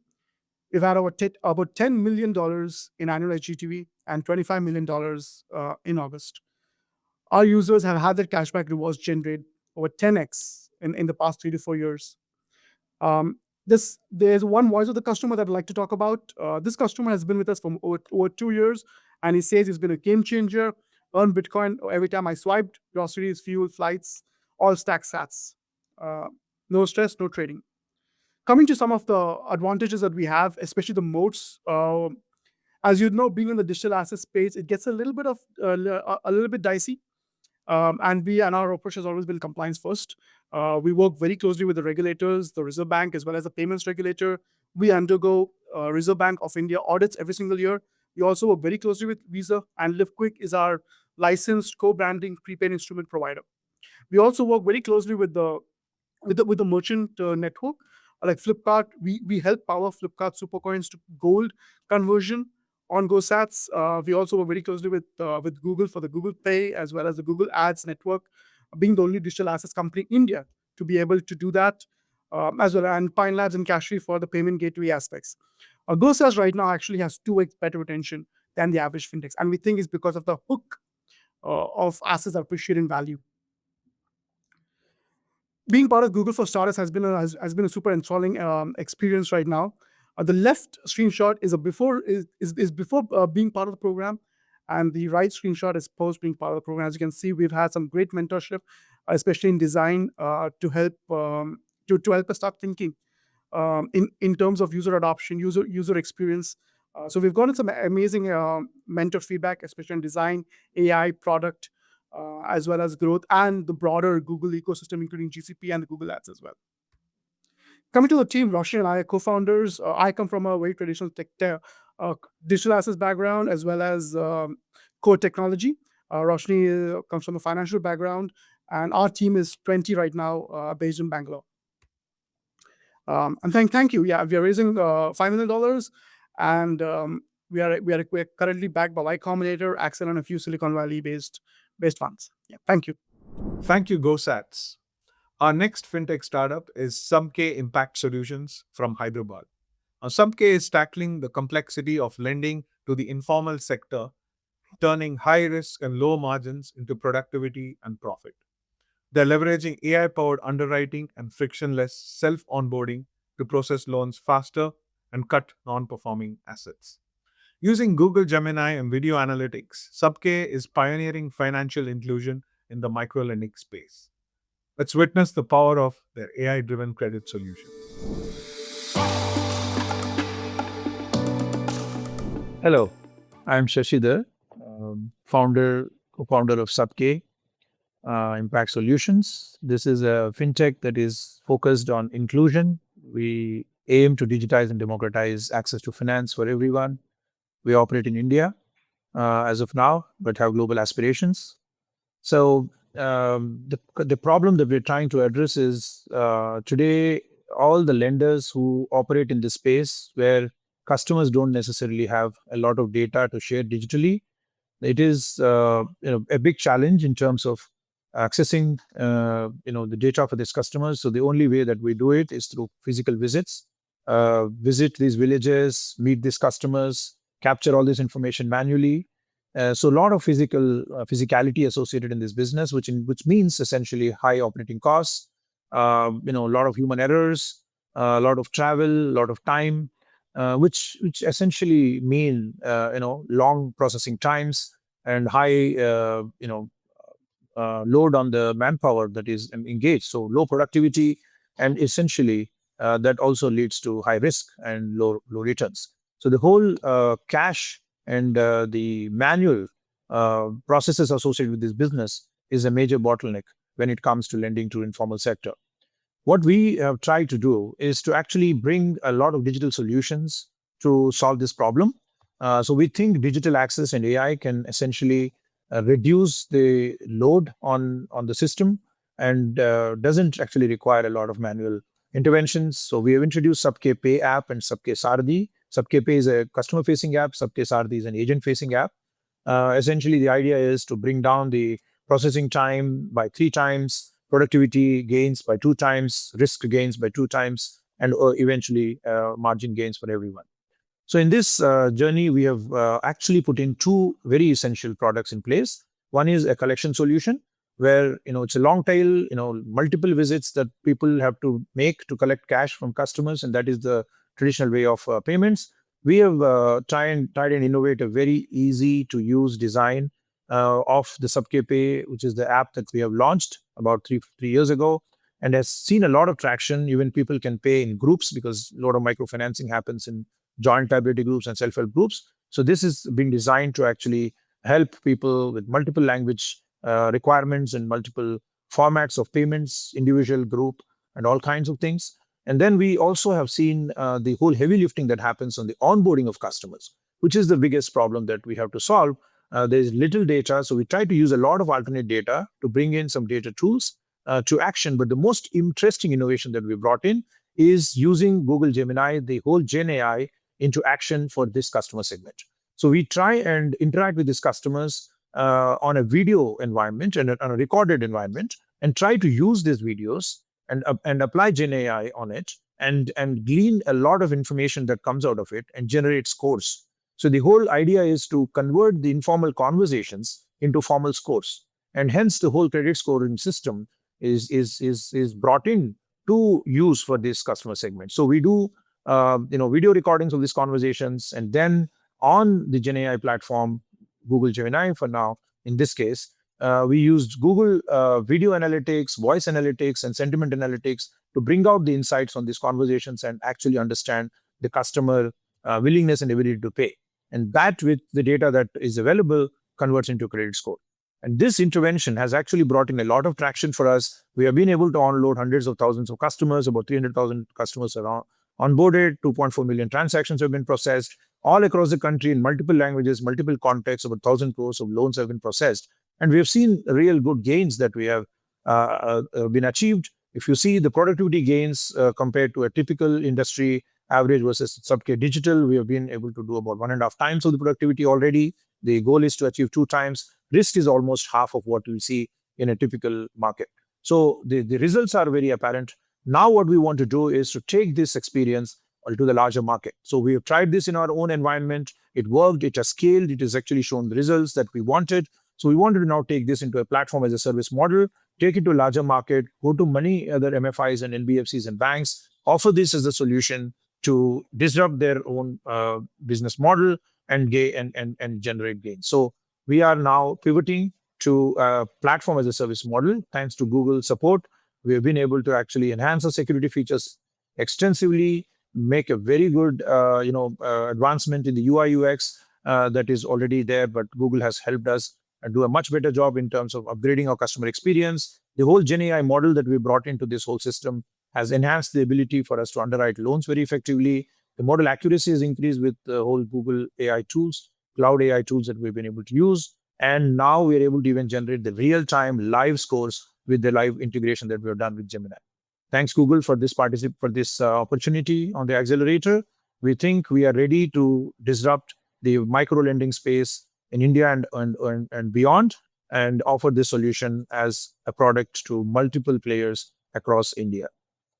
we've had about $10 million in annualized GTV and $25 million in August. Our users have had their cashback rewards generate over 10x in the past 3 to 4 years. There's one voice of the customer that I'd like to talk about. This customer has been with us for over 2 years, and he says it's been a game changer. Earn Bitcoin every time I swiped. Groceries, fuel, flights, all stack sats. No stress, no trading. Coming to some of the advantages that we have, especially the moats. As you know, being in the digital asset space, it gets a little bit dicey. And our approach has always been compliance first. We work very closely with the regulators, the Reserve Bank, as well as the payments regulator. We undergo Reserve Bank of India audits every single year. We also work very closely with Visa, and LiveQuick is our licensed co-branding prepaid instrument provider. We also work very closely with the merchant network, like Flipkart. We help power Flipkart Supercoins to gold conversion on GoSats. We also work very closely with Google for the Google Pay as well as the Google Ads network, being the only digital assets company in India to be able to do that, as well, and Pine Labs and Cashly for the payment gateway aspects. GoSats right now actually has 2x better retention than the average fintechs, and we think it's because of the hook of assets that appreciate in value. Being part of Google for Startups has been a super enthralling experience right now. The left screenshot is a before is before being part of the program, and the right screenshot is post being part of the program. As you can see, we've had some great mentorship, especially in design, to help us start thinking in terms of user adoption, user experience. So we've gotten some amazing mentor feedback, especially in design, AI, product, as well as growth and the broader Google ecosystem, including GCP and the Google Ads as well. Coming to the team, Roshan and I are co-founders. I come from a very traditional digital assets background as well as core technology. Roshni comes from a financial background, and our team is 20 right now, based in Bangalore. And thank you. Yeah, we are raising $5 million, and we're currently backed by Y Combinator, Axel, and a few Silicon Valley based funds. Yeah, thank you. Thank you, GoSats. Our next fintech startup is Samke Impact Solutions from Hyderabad. Now, Samke is tackling the complexity of lending to the informal sector, turning high risk and low margins into productivity and profit. They're leveraging AI-powered underwriting and frictionless self-onboarding to process loans faster and cut non-performing assets. Using Google Gemini and video analytics, Samke is pioneering financial inclusion in the microlending space. Let's witness the power of their AI-driven credit solution. Hello, I'm Shashidhar, co-founder of Samke Impact Solutions. This is a fintech that is focused on inclusion. We aim to digitize and democratize access to finance for everyone. We operate in India as of now, but have global aspirations. So the problem that we're trying to address is today all the lenders who operate in this space where customers don't necessarily have a lot of data to share digitally. It is a big challenge in terms of accessing the data for these customers. So the only way that we do it is through physical visits. Visit these villages, meet these customers, capture all this information manually. So a lot of physicality associated in this business, which means essentially high operating costs, a lot of human errors, a lot of travel, a lot of time, which essentially mean long processing times and high load on the manpower that is engaged. So low productivity, and essentially that also leads to high risk and low returns. So the whole cash and the manual processes associated with this business is a major bottleneck when it comes to lending to informal sector. What we have tried to do is to actually bring a lot of digital solutions to solve this problem. So we think digital access and AI can essentially reduce the load on the system and doesn't actually require a lot of manual interventions. So we have introduced Samke Pay app and Samke Sardi. Samke Pay is a customer-facing app. Samke Sardi is an agent-facing app. Essentially, the idea is to bring down the processing time by 3 times, productivity gains by 2 times, risk gains by 2 times, and eventually margin gains for everyone. So in this journey, we have actually put in 2 very essential products in place. One is a collection solution where it's a long tail, multiple visits that people have to make to collect cash from customers, and that is the traditional way of payments. We have tried and innovate a very easy to use design of the Samke Pay, which is the app that we have launched about three years ago, and has seen a lot of traction. Even people can pay in groups because a lot of microfinancing happens in joint liability groups and self-help groups. So this is being designed to actually help people with multiple language requirements and multiple formats of payments, individual, group, and all kinds of things. And then we also have seen the whole heavy lifting that happens on the onboarding of customers, which is the biggest problem that we have to solve. There's little data, so we try to use a lot of alternate data to bring in some data tools to action. But the most interesting innovation that we brought in is using Google Gemini, the whole Gen AI, into action for this customer segment. So we try and interact with these customers on a video environment and on a recorded environment, and try to use these videos and apply Gen AI on it, and glean a lot of information that comes out of it and generate scores. So the whole idea is to convert the informal conversations into formal scores, and hence the whole credit scoring system is brought in to use for this customer segment. So we do video recordings of these conversations, and then on the Gen AI platform, Google Gemini for now, in this case, we used Google video analytics, voice analytics, and sentiment analytics to bring out the insights on these conversations and actually understand the customer willingness and ability to pay. And that, with the data that is available, converts into credit score. And this intervention has actually brought in a lot of traction for us. We have been able to onboard hundreds of thousands of customers, about 300,000 customers are onboarded, 2.4 million transactions have been processed all across the country in multiple languages, multiple contexts. About 1,000 crores of loans have been processed. And we have seen real good gains that we have been achieved. If you see the productivity gains compared to a typical industry average versus Subk Digital, we have been able to do about 1.5 times of the productivity already. The goal is to achieve 2 times. Risk is almost half of what we see in a typical market. So the results are very apparent. Now what we want to do is to take this experience to the larger market. So we have tried this in our own environment. It worked. It has scaled. It has actually shown the results that we wanted. So we wanted to now take this into a platform as a service model, take it to a larger market, go to many other MFIs and NBFCs and banks, offer this as a solution to disrupt their own business model and generate gains. So we are now pivoting to a platform as a service model. Thanks to Google support, we have been able to actually enhance the security features extensively, make a very good advancement in the UI UX that is already there, but Google has helped us do a much better job in terms of upgrading our customer experience. The whole Gen AI model that we brought into this whole system has enhanced the ability for us to underwrite loans very effectively. The model accuracy has increased with the whole Google AI tools, cloud AI tools that we've been able to use. And now we're able to even generate the real-time live scores with the live integration that we have done with Gemini. Thanks, Google, for this opportunity on the accelerator. We think we are ready to disrupt the micro lending space in India and beyond, and offer this solution as a product to multiple players across India.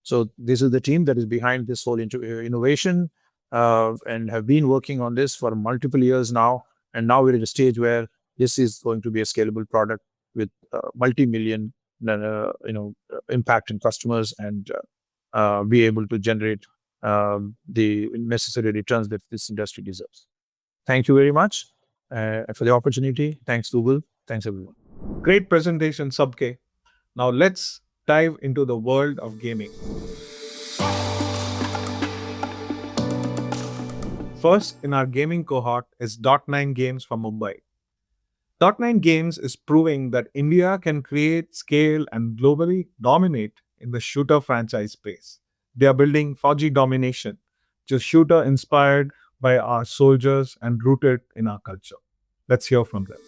So this is the team that is behind this whole innovation and have been working on this for multiple years now. And now we're at a stage where this is going to be a scalable product with multi-million impact in customers and be able to generate the necessary returns that this industry deserves. Thank you very much for the opportunity. Thanks, Google. Thanks, everyone. Great presentation, Subke. Now let's dive into the world of gaming. First in our gaming cohort is Dot9 Games from Mumbai. Dot9 Games is proving that India can create, scale, and globally dominate in the shooter franchise space. They are building Fauji Domination, just shooter inspired by our soldiers and rooted in our culture. Let's hear from them.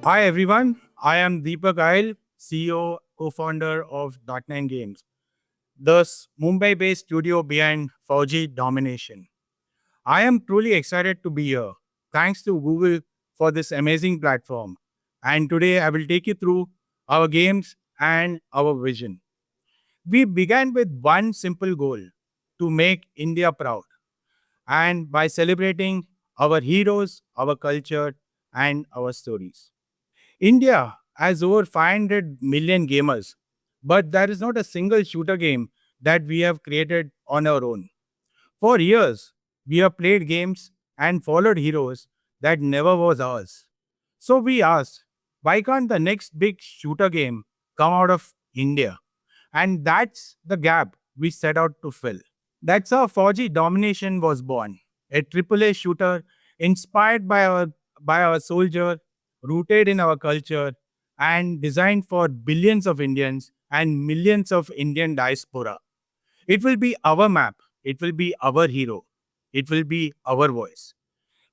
Hi everyone, I am Deepak Ail, CEO, co-founder of Dot9 Games, the Mumbai-based studio behind Fauji Domination. I am truly excited to be here. Thanks to Google for this amazing platform. And today I will take you through our games and our vision. We began with one simple goal: to make India proud. And by celebrating our heroes, our culture, and our stories. India has over 500 million gamers, but there is not a single shooter game that we have created on our own. For years, we have played games and followed heroes that never was ours. So we asked, why can't the next big shooter game come out of India? And that's the gap we set out to fill. That's how Fauji Domination was born, a AAA shooter inspired by our soldier, rooted in our culture, and designed for billions of Indians and millions of Indian diaspora. It will be our map. It will be our hero. It will be our voice.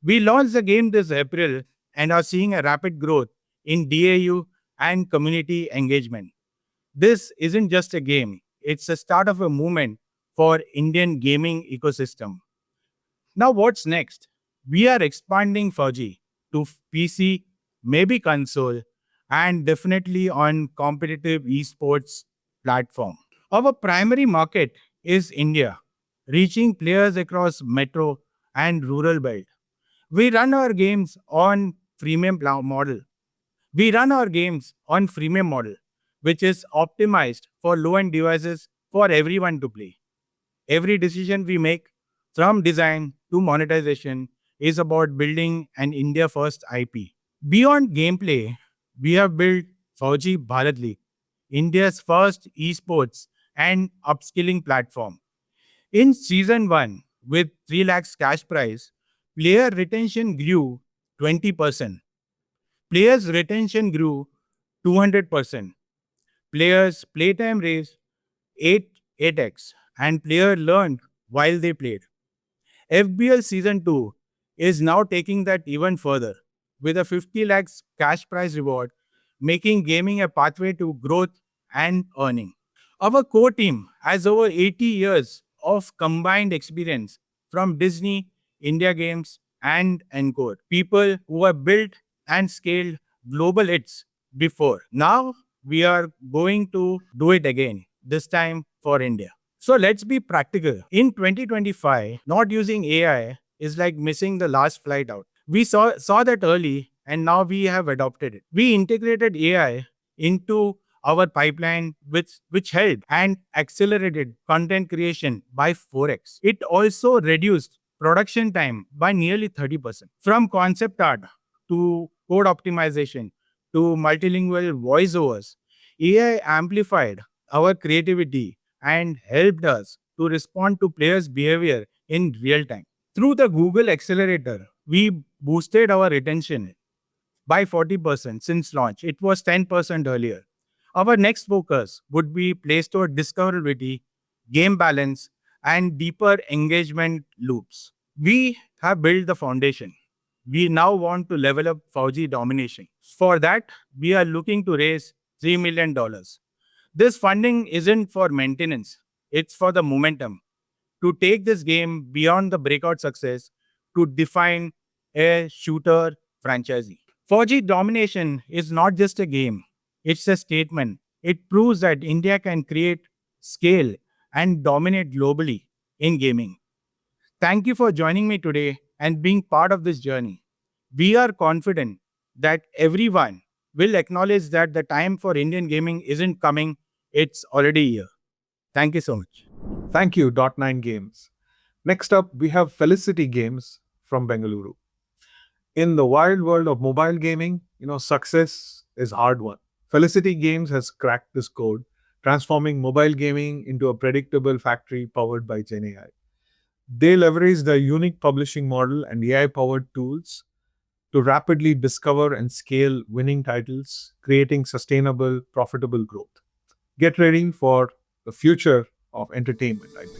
We launched the game this April, and are seeing a rapid growth in DAU and community engagement. This isn't just a game, it's the start of a movement for Indian gaming ecosystem. Now what's next? We are expanding 4G to PC, maybe console, and definitely on competitive esports platform. Our primary market is India, reaching players across metro and rural belt. We run our games on freemium model. We run our games on freemium model, which is optimized for low-end devices for everyone to play. Every decision we make, from design to monetization, is about building an India first IP. Beyond gameplay, we have built Fauji Bharat League, India's first esports and upskilling platform. In season 1, with 3 lakhs cash prize, player retention grew 20%. Players' retention grew 200%. Players' playtime raised 8x, and player learned while they played. FBL Season 2 is now taking that even further with a 50 lakhs cash prize reward, making gaming a pathway to growth and earning. Our core team has over 80 years of combined experience from Disney, India Games, and Encore. People who have built and scaled global hits before. Now we are going to do it again, this time for India. So let's be practical. In 2025, not using AI is like missing the last flight out. We saw that early and now we have adopted it. We integrated AI into our pipeline, which helped and accelerated content creation by 4x. It also reduced production time by nearly 30%. From concept art to code optimization to multilingual voiceovers, AI amplified our creativity and helped us to respond to players' behavior in real time. Through the Google Accelerator, we boosted our retention by 40% since launch. It was 10% earlier. Our next focus would be Play Store discoverability, game balance, and deeper engagement loops. We have built the foundation. We now want to level up 4G domination. For that, we are looking to raise $3 million. This funding isn't for maintenance, it's for the momentum to take this game beyond the breakout success to define a shooter franchisee. 4G domination is not just a game, it's a statement. It proves that India can create, scale, and dominate globally in gaming. Thank you for joining me today and being part of this journey. We are confident that everyone will acknowledge that the time for Indian gaming isn't coming, it's already here. Thank you so much. Thank you, Dot9 Games. Next up, we have Felicity Games from Bengaluru. In the wild world of mobile gaming, success is hard won. Felicity Games has cracked this code, transforming mobile gaming into a predictable factory powered by GenAI. They leverage the unique publishing model and AI-powered tools to rapidly discover and scale winning titles, creating sustainable, profitable growth. Get ready for the future of entertainment, I think.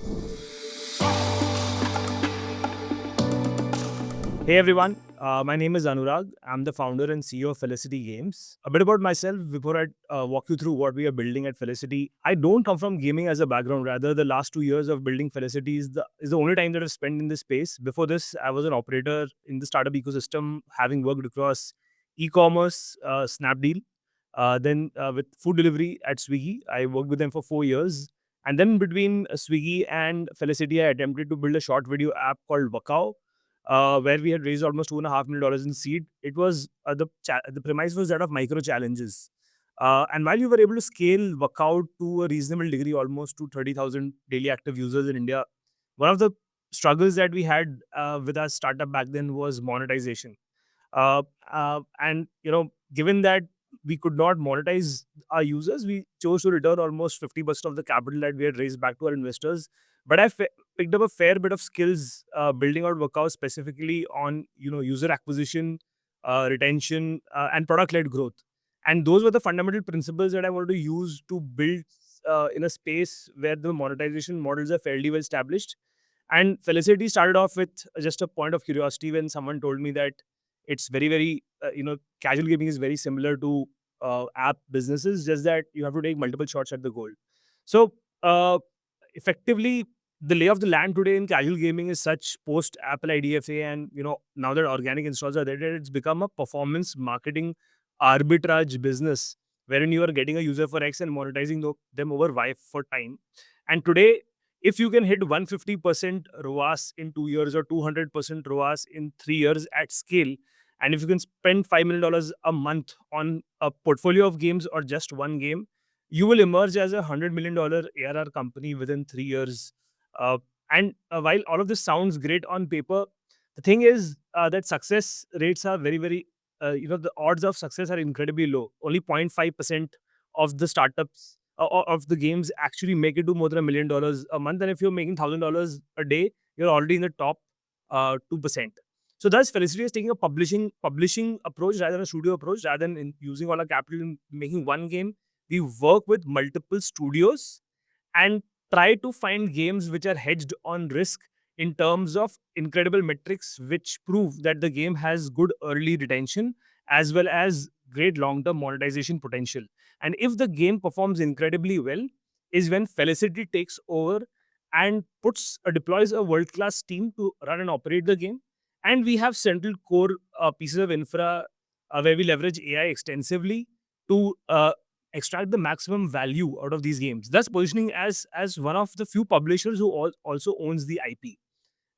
Hey everyone, my name is Anurag. I'm the founder and CEO of Felicity Games. A bit about myself before I walk you through what we are building at Felicity. I don't come from gaming as a background. Rather, the last 2 years of building Felicity is the only time that I've spent in this space. Before this, I was an operator in the startup ecosystem, having worked across e-commerce, Snapdeal, then with food delivery at Swiggy. I worked with them for 4 years. And then between Swiggy and Felicity, I attempted to build a short video app called Wakao, where we had raised almost $2.5 million in seed. It was the premise was that of micro challenges. And while we were able to scale Workout to a reasonable degree, almost to 30,000 daily active users in India, one of the struggles that we had with our startup back then was monetization. And given that we could not monetize our users, we chose to return almost 50% of the capital that we had raised back to our investors. But I picked up a fair bit of skills building out Workout specifically on user acquisition, retention, and product-led growth. And those were the fundamental principles that I wanted to use to build in a space where the monetization models are fairly well established. And Felicity started off with just a point of curiosity when someone told me that It's very casual gaming is very similar to app businesses, just that you have to take multiple shots at the goal. So effectively, the lay of the land today in casual gaming is such post Apple IDFA, and now that organic installs are there, that it's become a performance marketing arbitrage business wherein you are getting a user for X and monetizing them over Y for time. And today, if you can hit 150% ROAS in 2 years or 200% ROAS in 3 years at scale, and if you can spend $5 million a month on a portfolio of games or just one game, you will emerge as a $100 million ARR company within 3 years. And while all of this sounds great on paper, the thing is that success rates are very, the odds of success are incredibly low. Only 0.5% of the startups of the games actually make it to more than $1 million a month. And if you're making $1,000 a day, you're already in the top 2%. So thus, Felicity is taking a publishing approach rather than a studio approach. Rather than using all our capital in making one game, we work with multiple studios and try to find games which are hedged on risk in terms of incredible metrics which prove that the game has good early retention as well as great long-term monetization potential. And if the game performs incredibly well, is when Felicity takes over and deploys a world-class team to run and operate the game. And we have central core pieces of infra where we leverage AI extensively to extract the maximum value out of these games, thus positioning as one of the few publishers who also owns the IP.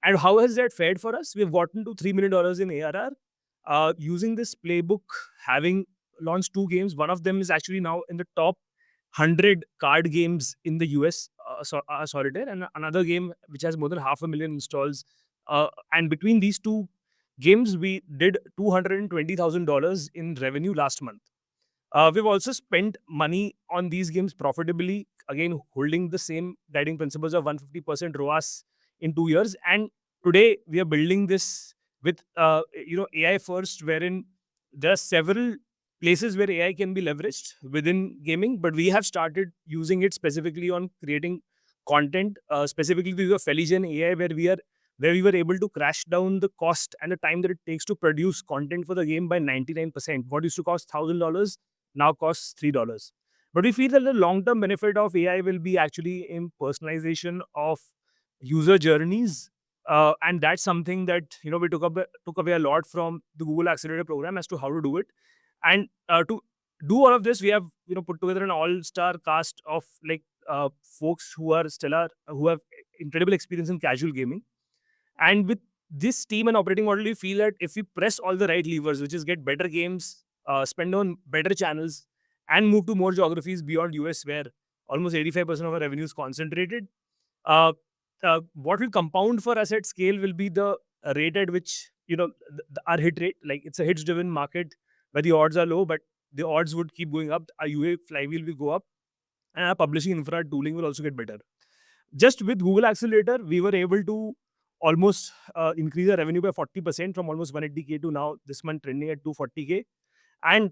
And how has that fared for us? We've gotten to $3 million in ARR using this playbook, having launched 2 games. One of them is actually now in the top 100 card games in the US, Solitaire, and another game which has more than 500,000 installs. And between these 2 games, we did $220,000 in revenue last month. We've also spent money on these games profitably, again, holding the same guiding principles of 150% ROAS in 2 years. And today, we are building this with AI first, wherein there are several places where AI can be leveraged within gaming, but we have started using it specifically on creating content, specifically with the Feligen AI, where we were able to crash down the cost and the time that it takes to produce content for the game by 99%. What used to cost $1,000 now costs $3. But we feel that the long-term benefit of AI will be actually in personalization of user journeys. And that's something that we took away a lot from the Google Accelerator program as to how to do it. And to do all of this, we have put together an all-star cast of folks who are stellar, who have incredible experience in casual gaming. And with this team and operating model, we feel that if we press all the right levers, which is get better games, spend on better channels, and move to more geographies beyond US, where almost 85% of our revenue is concentrated, what will compound for us at scale will be the rate at which our hit rate. Like, it's a hits-driven market where the odds are low, but the odds would keep going up. Our UA flywheel will go up, and our publishing infra tooling will also get better. Just with Google Accelerator, we were able to almost increase our revenue by 40% from almost 180K to now this month trending at 240K. And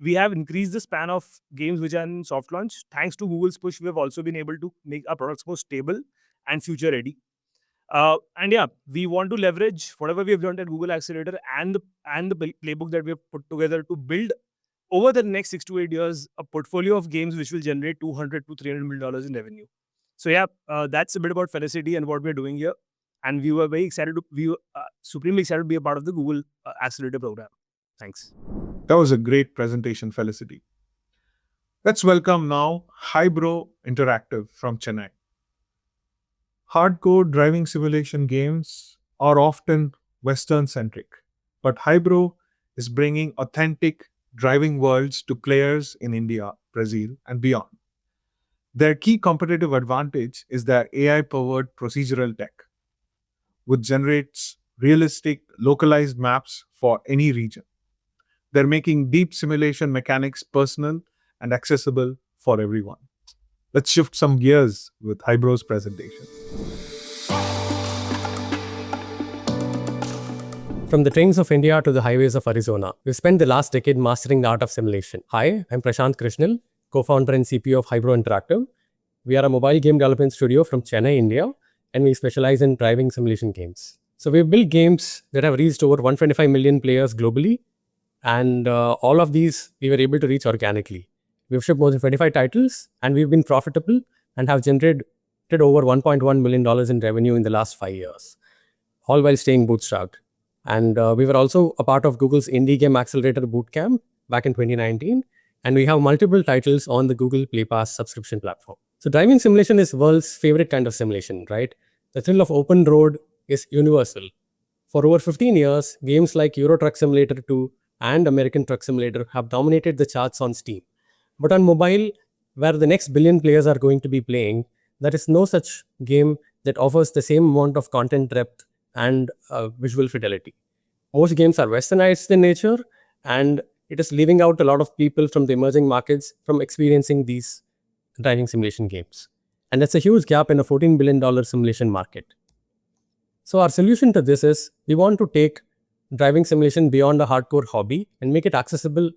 we have increased the span of games which are in soft launch. Thanks to Google's push, we have also been able to make our products more stable and future ready. And yeah, we want to leverage whatever we have learned at Google Accelerator and the playbook that we have put together to build over the next 6 to 8 years a portfolio of games which will generate $200 to $300 million in revenue. So yeah, that's a bit about Felicity and what we're doing here. And we were supremely excited to be a part of the Google Accelerator program. Thanks. That was a great presentation, Felicity. Let's welcome now Hybro Interactive from Chennai. Hardcore driving simulation games are often Western-centric, but Hybro is bringing authentic driving worlds to players in India, Brazil, and beyond. Their key competitive advantage is their AI-powered procedural tech, which generates realistic, localized maps for any region. They're making deep simulation mechanics personal and accessible for everyone. Let's shift some gears with Hybro's presentation. From the trains of India to the highways of Arizona, we've spent the last decade mastering the art of simulation. Hi, I'm Prashant Krishnal, co-founder and CPO of Hybro Interactive. We are a mobile game development studio from Chennai, India, and we specialize in driving simulation games. So we've built games that have reached over 125 million players globally. And all of these we were able to reach organically. We've shipped more than 25 titles and we've been profitable and have generated over $1.1 million in revenue in the last 5 years, all while staying bootstrapped. And we were also a part of Google's Indie Game Accelerator Bootcamp back in 2019. And we have multiple titles on the Google Play Pass subscription platform. So driving simulation is world's favorite kind of simulation, right? The thrill of open road is universal. For over 15 years, games like Euro Truck Simulator 2 and American Truck Simulator have dominated the charts on Steam. But on mobile, where the next billion players are going to be playing, there is no such game that offers the same amount of content depth and visual fidelity. Most games are westernized in nature, and it is leaving out a lot of people from the emerging markets from experiencing these driving simulation games. And that's a huge gap in a $14 billion simulation market. So our solution to this is we want to take driving simulation beyond a hardcore hobby and make it accessible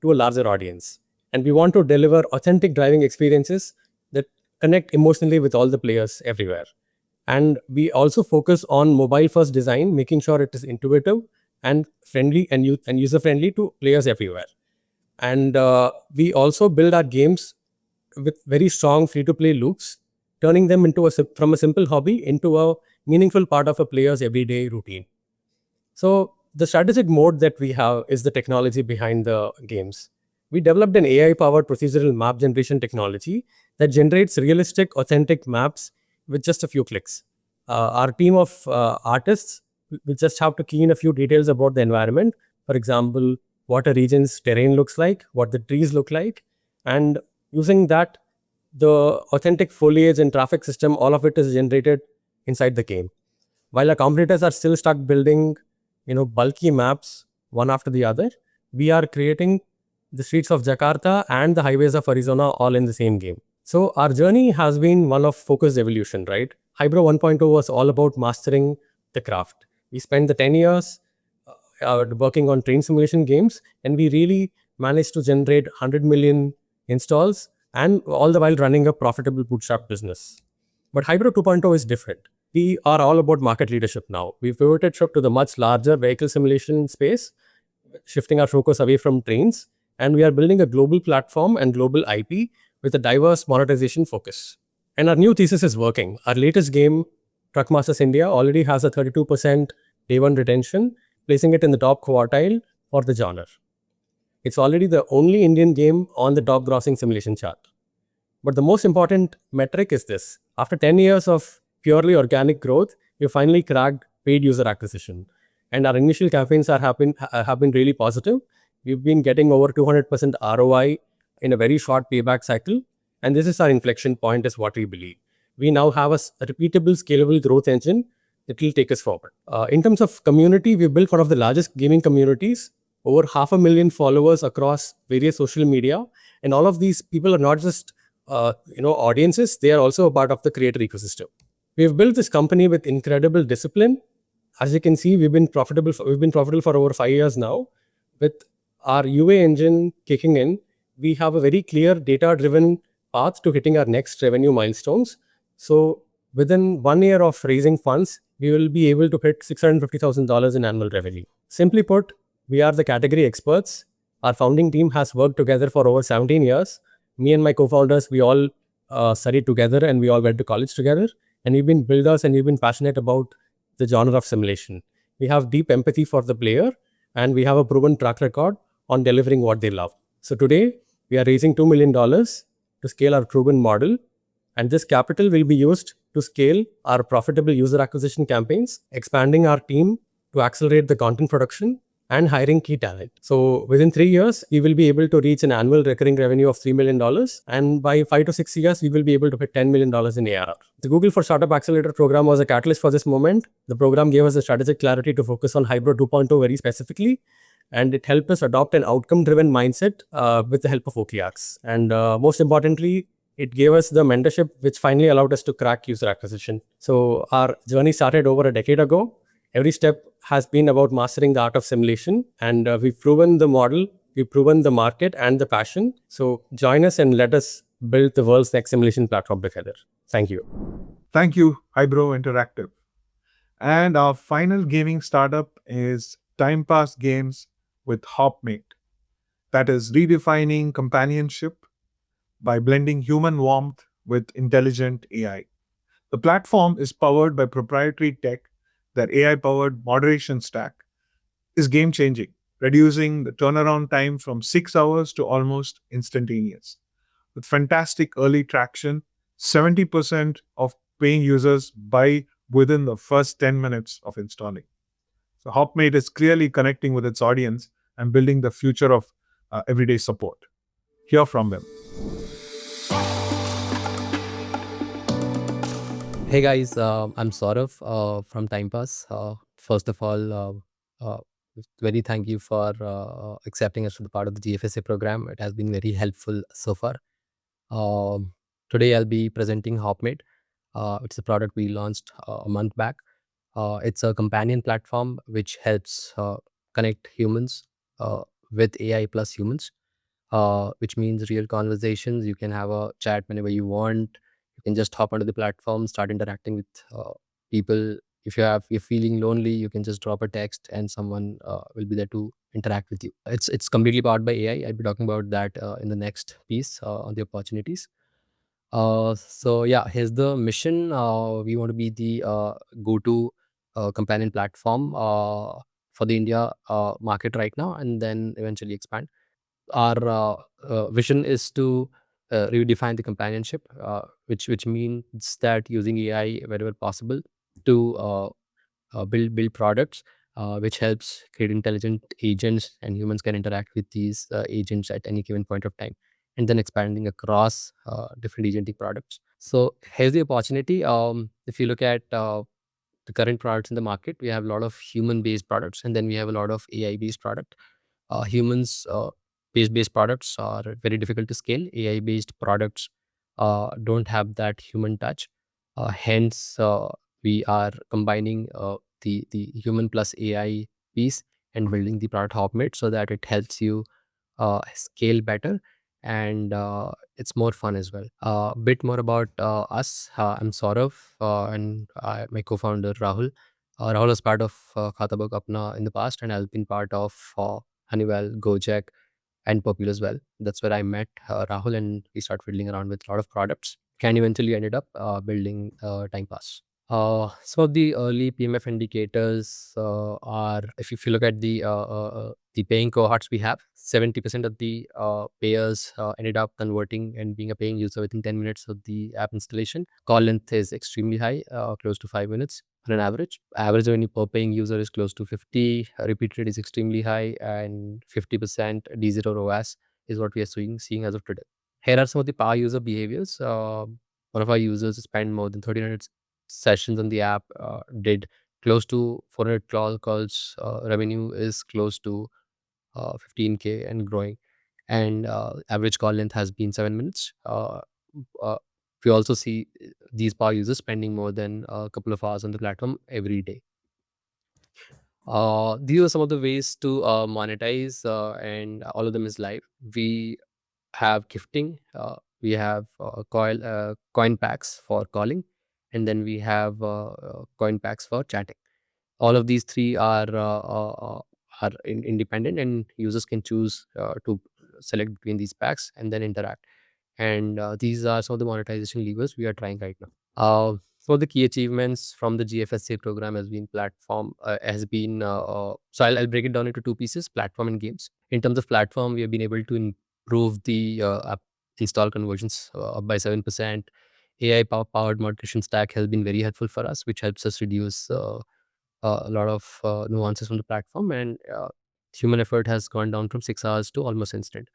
to a larger audience. And we want to deliver authentic driving experiences that connect emotionally with all the players everywhere. And we also focus on mobile-first design, making sure it is intuitive and friendly and user-friendly to players everywhere. And we also build our games with very strong free-to-play loops, turning them into from a simple hobby into a meaningful part of a player's everyday routine. So the strategic mode that we have is the technology behind the games. We developed an AI-powered procedural map generation technology that generates realistic, authentic maps with just a few clicks. Our team of artists, we just have to key in a few details about the environment. For example, what a region's terrain looks like, what the trees look like, and using that, the authentic foliage and traffic system, all of it is generated inside the game. While our competitors are still stuck building, bulky maps one after the other, we are creating the streets of Jakarta and the highways of Arizona all in the same game. So our journey has been one of focused evolution, right? Hybro 1.0 was all about mastering the craft. We spent the 10 years working on train simulation games, and we really managed to generate 100 million installs, and all the while running a profitable bootstrap business. But Hybro 2.0 is different. We are all about market leadership now. We've pivoted to the much larger vehicle simulation space, shifting our focus away from trains, and we are building a global platform and global IP with a diverse monetization focus. And our new thesis is working. Our latest game, Truckmasters India, already has a 32% day one retention, placing it in the top quartile for the genre. It's already the only Indian game on the top grossing simulation chart. But the most important metric is this. After 10 years of purely organic growth, we finally cracked paid user acquisition. And our initial campaigns have been really positive. We've been getting over 200% ROI in a very short payback cycle. And this is our inflection point, is what we believe. We now have a repeatable, scalable growth engine that will take us forward. In terms of community, we've built one of the largest gaming communities, over 500,000 followers across various social media. And all of these people are not just audiences, they are also a part of the creator ecosystem. We've built this company with incredible discipline. As you can see, we've been profitable for over 5 years now. With our UA engine kicking in, we have a very clear data-driven path to hitting our next revenue milestones. So within 1 year of raising funds, we will be able to hit $650,000 in annual revenue. Simply put, we are the category experts. Our founding team has worked together for over 17 years. Me and my co-founders, we all studied together and we all went to college together. And we've been builders and we've been passionate about the genre of simulation. We have deep empathy for the player and we have a proven track record on delivering what they love. So today, we are raising $2 million to scale our proven model. And this capital will be used to scale our profitable user acquisition campaigns, expanding our team to accelerate the content production, and hiring key talent. So within 3 years, we will be able to reach an annual recurring revenue of $3 million. And by 5 to 6 years, we will be able to hit $10 million in ARR. The Google for Startup Accelerator program was a catalyst for this moment. The program gave us the strategic clarity to focus on Hybro 2.0 very specifically. And it helped us adopt an outcome-driven mindset with the help of OKRs. And most importantly, it gave us the mentorship, which finally allowed us to crack user acquisition. So our journey started over a decade ago. Every step has been about mastering the art of simulation, and we've proven the model, we've proven the market and the passion. So join us and let us build the world's next simulation platform together. Thank you. Thank you, Hybro Interactive. And our final gaming startup is Time Pass Games with Hopmate, that is redefining companionship by blending human warmth with intelligent AI. The platform is powered by proprietary tech. That AI powered moderation stack is game changing, reducing the turnaround time from 6 hours to almost instantaneous. With fantastic early traction, 70% of paying users buy within the first 10 minutes of installing. So Hopmate is clearly connecting with its audience and building the future of everyday support. Hear from them. Hey guys, I'm Saurabh from Time Pass. First of all, very thank you for accepting us to the part of the GFSA program. It has been very helpful so far. Today I'll be presenting Hopmate. It's a product we launched a month back. It's a companion platform which helps connect humans with AI plus humans, which means real conversations. You can have a chat whenever you want. You can just hop onto the platform, start interacting with people. If you're feeling lonely, you can just drop a text and someone will be there to interact with you. It's completely powered by AI. I'll be talking about that in the next piece on the opportunities. So yeah, here's the mission. We want to be the go-to companion platform for the India market right now, and then eventually expand. Our vision is to redefine the companionship, which means that using AI wherever possible to build products which helps create intelligent agents, and humans can interact with these agents at any given point of time, and then expanding across different agentic products. So here's the opportunity. If you look at the current products in the market, we have a lot of human based products, and then we have a lot of AI based product. Humans based products are very difficult to scale. AI based products don't have that human touch. Hence we are combining the human plus AI piece and building the product Hopmate so that it helps you scale better, and it's more fun as well. A bit more about us. I'm Saurabh, and my co-founder Rahul. Rahul was part of Khatabak Apna in the past, and I've been part of Honeywell, Gojek, and Popul as well. That's where I met Rahul, and we started fiddling around with a lot of products. And eventually ended up building Time Pass. Some of the early PMF indicators are, if you look at the paying cohorts we have, 70% of the payers ended up converting and being a paying user within 10 minutes of the app installation. Call length is extremely high, close to 5 minutes on an average. Average revenue per paying user is close to 50. Repeat rate is extremely high, and 50% D0 OS is what we are seeing as of today. Here are some of the power user behaviors. One of our users spent more than 1,300 sessions on the app, did close to 400 calls. Revenue is close to 15K and growing. And average call length has been 7 minutes. Uh, we also see these power users spending more than a couple of hours on the platform every day. These are some of the ways to monetize, and all of them is live. We have gifting, we have coin packs for calling, and then we have coin packs for chatting. All of these three are independent, and users can choose to select between these packs and then interact. And these are some of the monetization levers we are trying right now. Some of the key achievements from the GFSA program has been so I'll break it down into two pieces: platform and games. In terms of platform, we have been able to improve the app install conversions up by 7%. AI powered moderation stack has been very helpful for us, which helps us reduce a lot of nuances from the platform, and human effort has gone down from 6 hours to almost instant.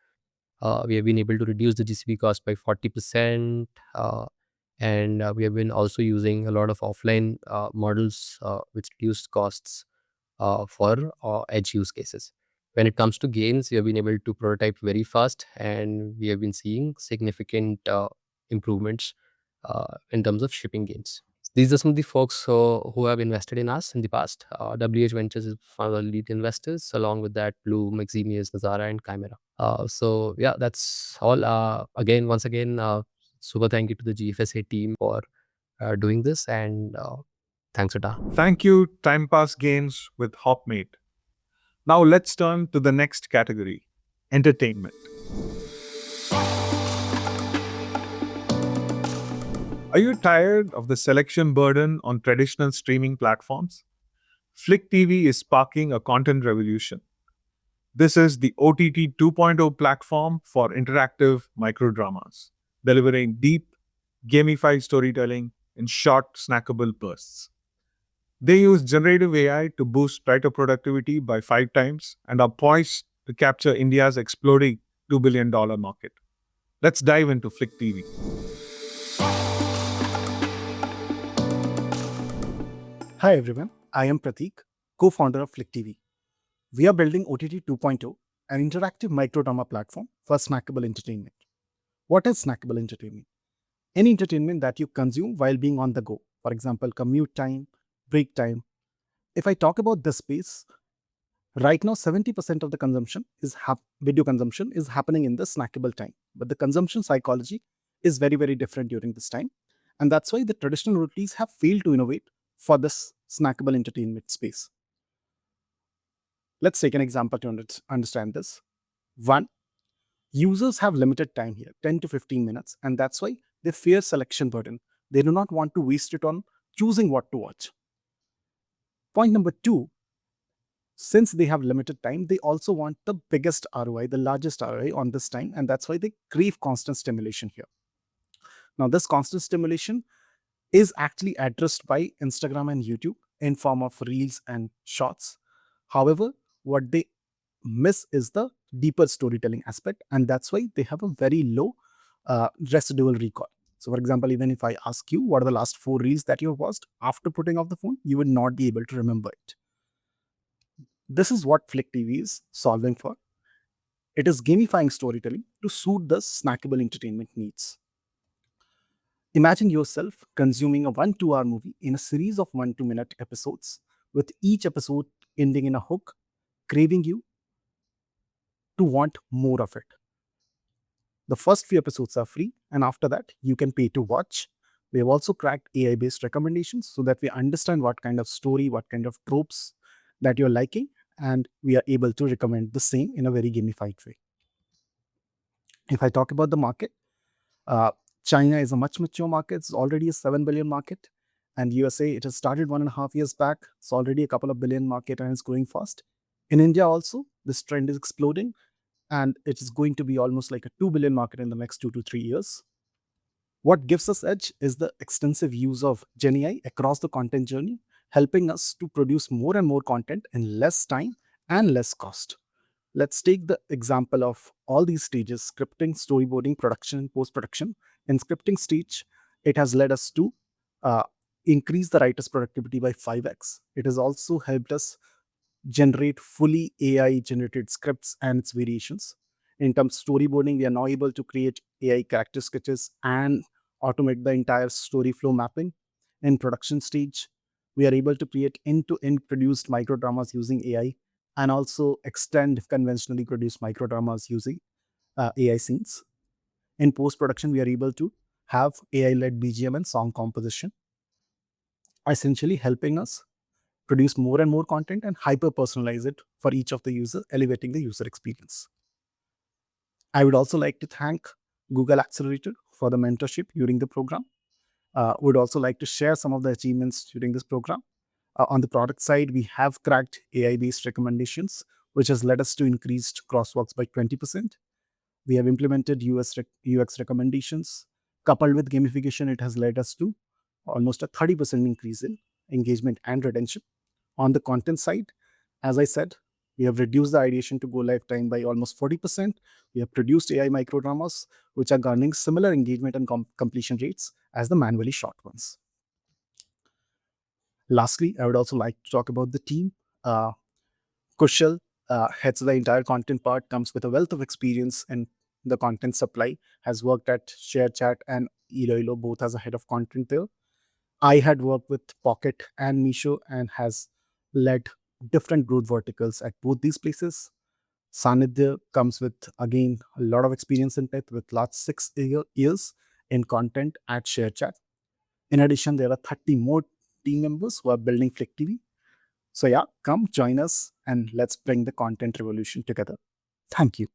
We have been able to reduce the GCP cost by 40%, and we have been also using a lot of offline models which reduce costs for edge use cases. When it comes to games, we have been able to prototype very fast, and we have been seeing significant improvements in terms of shipping gains. These are some of the folks who have invested in us in the past. WH Ventures is one of the lead investors. Along with that, Blue, Maximius, Nazara, and Chimera. So yeah, that's all. Once again, super thank you to the GFSA team for doing this, and Thanks, Ita. Thank you, Time Pass Games with Hopmate. Now let's turn to the next category, entertainment. Are you tired of the selection burden on traditional streaming platforms? Flick TV is sparking a content revolution. This is the OTT 2.0 platform for interactive microdramas, delivering deep, gamified storytelling in short, snackable bursts. They use generative AI to boost writer productivity by 5 times and are poised to capture India's exploding $2 billion market. Let's dive into Flick TV. Hi everyone, I am Prateek, co-founder of Flick TV. We are building OTT 2.0, an interactive microdrama platform for snackable entertainment. What is snackable entertainment? Any entertainment that you consume while being on the go. For example, commute time, break time. If I talk about this space, right now 70% of the consumption is video consumption is happening in the snackable time. But the consumption psychology is very, very different during this time. And that's why the traditional routines have failed to innovate for this snackable entertainment space. Let's take an example to understand this. One, users have limited time here, 10 to 15 minutes, and that's why they fear selection burden. They do not want to waste it on choosing what to watch. Point number two, since they have limited time, they also want the biggest ROI, the largest ROI on this time, and that's why they crave constant stimulation here. Now, this constant stimulation is actually addressed by Instagram and YouTube in form of reels and shorts. However, what they miss is the deeper storytelling aspect, and that's why they have a very low residual recall. So for example, even if I ask you what are the last 4 reels that you have watched after putting off the phone, you would not be able to remember it. This is what Flick TV is solving for. It is gamifying storytelling to suit the snackable entertainment needs. Imagine yourself consuming a 1-2 hour movie in a series of 1-2 minute episodes, with each episode ending in a hook, craving you to want more of it. The first few episodes are free, and after that, you can pay to watch. We have also cracked AI-based recommendations so that we understand what kind of story, what kind of tropes that you're liking, and we are able to recommend the same in a very gamified way. If I talk about the market, China is a much mature market. It's already a 7 billion market. And USA, it has started 1.5 years back. It's already a couple of billion market and it's growing fast. In India also, this trend is exploding and it is going to be almost like a 2 billion market in the next 2 to 3 years. What gives us edge is the extensive use of Gemini across the content journey, helping us to produce more and more content in less time and less cost. Let's take the example of all these stages: scripting, storyboarding, production, and post-production. In scripting stage, it has led us to increase the writer's productivity by 5x. It has also helped us generate fully AI generated scripts and its variations. In terms of storyboarding, we are now able to create AI character sketches and automate the entire story flow mapping. In production stage, we are able to create end-to-end produced microdramas using AI and also extend conventionally produced microdramas using AI scenes. In post-production, we are able to have AI-led BGM and song composition, essentially helping us produce more and more content and hyper-personalize it for each of the users, elevating the user experience. I would also like to thank Google Accelerator for the mentorship during the program. Would also like to share some of the achievements during this program. On the product side, we have cracked AI-based recommendations, which has led us to increased crosswalks by 20%. We have implemented UX recommendations. Coupled with gamification, it has led us to almost a 30% increase in engagement and retention. On the content side, as I said, we have reduced the ideation to go live time by almost 40%. We have produced AI microdramas, which are garnering similar engagement and completion rates as the manually shot ones. Lastly, I would also like to talk about the team. Kushal heads the entire content part, comes with a wealth of experience in the content supply, has worked at ShareChat and Iloilo, both as a head of content there. I had worked with Pocket and Misho and has led different growth verticals at both these places. Sanidhya comes with, again, a lot of experience in tech with last 6 years in content at ShareChat. In addition, there are 30 more team members who are building Flick TV. So yeah, come join us and let's bring the content revolution together. Thank you.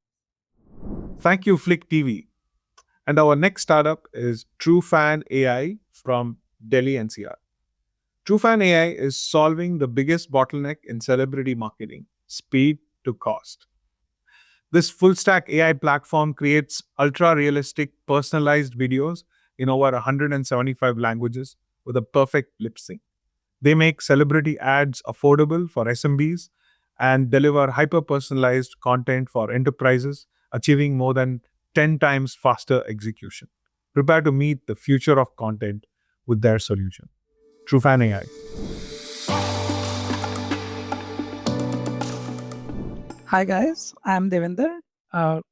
Thank you, Flick TV. And our next startup is TrueFan AI from Delhi NCR. TrueFan AI is solving the biggest bottleneck in celebrity marketing: speed to cost. This full stack AI platform creates ultra realistic, personalized videos in over 175 languages with a perfect lip sync. They make celebrity ads affordable for SMBs and deliver hyper personalized content for enterprises, achieving more than 10 times faster execution. Prepare to meet the future of content with their solution. TrueFan AI. Hi guys, I'm Devender,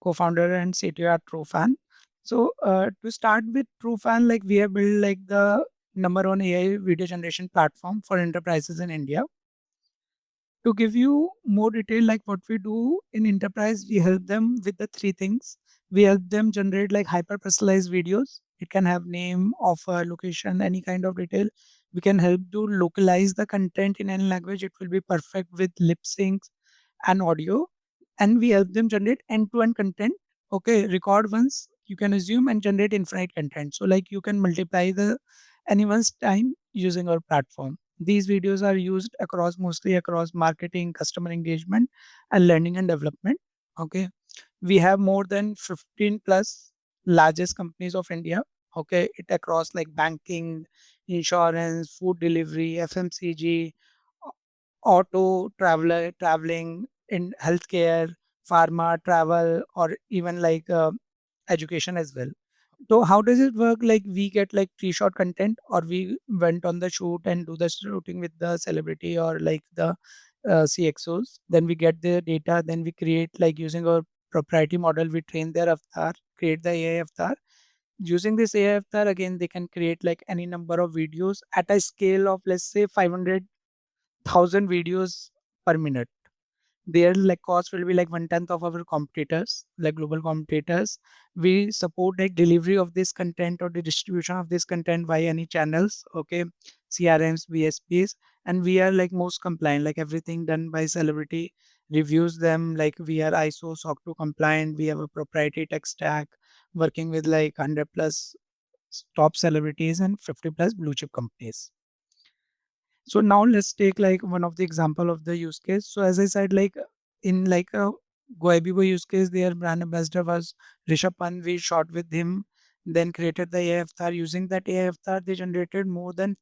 co-founder and CTO at TrueFan. So to start with TrueFan, like we have built like the number one AI video generation platform for enterprises in India. To give you more detail, like what we do in enterprise, we help them with the three things. We help them generate like hyper personalized videos. It can have name, offer, location, any kind of detail. We can help to localize the content in any language. It will be perfect with lip syncs and audio. And we help them generate end-to-end content. Okay, record once, you can assume and generate infinite content. So like you can multiply the anyone's time using our platform. These videos are used across mostly across marketing, customer engagement, and learning and development. Okay, we have more than 15 plus largest companies of India. Okay, it across like banking, insurance, food delivery, FMCG, auto, traveling in healthcare, pharma, travel, or even like education as well. So how does it work? Like we get like pre-shot content, or we went on the shoot and do the shooting with the celebrity or like the CXOs. Then we get the data. Then we create like using our proprietary model. We train their avatar, create the AI avatar. Using this AI avatar, again, they can create like any number of videos at a scale of let's say 500,000 videos per minute. Their like cost will be like 1/10 of our competitors, like global competitors. We support like delivery of this content or the distribution of this content via any channels, okay, CRMs, BSPs, and we are like most compliant, like everything done by celebrity reviews them, like we are ISO SOC 2 compliant. We have a proprietary tech stack working with like 100 plus top celebrities and 50 plus blue chip companies. So now let's take like one of the example of the use case. So as I said, like in like a Goibibo use case, their brand ambassador was Rishabh Pant. We shot with him, then created the AI avatar. Using that AI avatar, they generated more than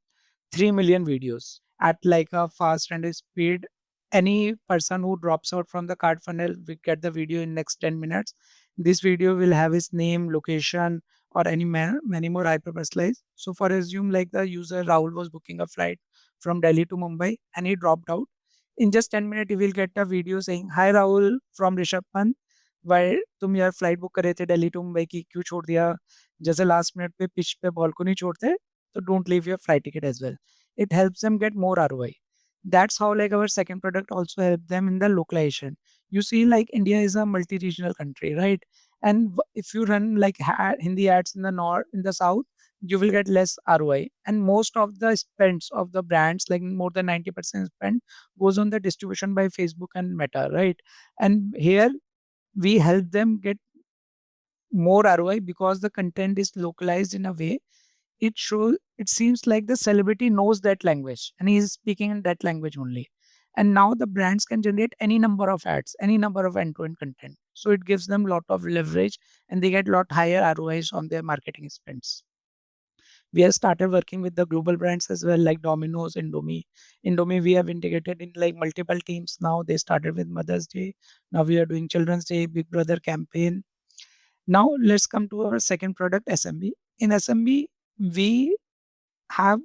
3 million videos at like a fast and a speed. Any person who drops out from the card funnel will get the video in next 10 minutes. This video will have his name, location, or any many more hyper personalized. So for assume like the user Rahul was booking a flight from Delhi to Mumbai and he dropped out. In just 10 minutes, you will get a video saying, Hi Rahul from Rishabh Pant. Why तुम यार flight book करे थे Delhi to Mumbai की क्यों छोड़ दिया जैसे last minute पे पिच पे बॉल को नहीं छोड़ते so don't leave your flight ticket as well. It helps them get more ROI. That's how like our second product also help them in the localization. You see, like India is a multi-regional country, right? And if you run like Hindi ads in the north, in the south, you will get less ROI. And most of the spends of the brands, like more than 90% spend, goes on the distribution by Facebook and Meta, right? And here we help them get more ROI because the content is localized in a way it seems like the celebrity knows that language and he is speaking in that language only. And now the brands can generate any number of ads, any number of end-to-end content. So it gives them a lot of leverage and they get a lot higher ROIs on their marketing spends. We have started working with the global brands as well, like Domino's, Indomie. Indomie, we have integrated in like multiple teams now. They started with Mother's Day. Now we are doing Children's Day, Big Brother campaign. Now let's come to our second product, SMB. In SMB, we have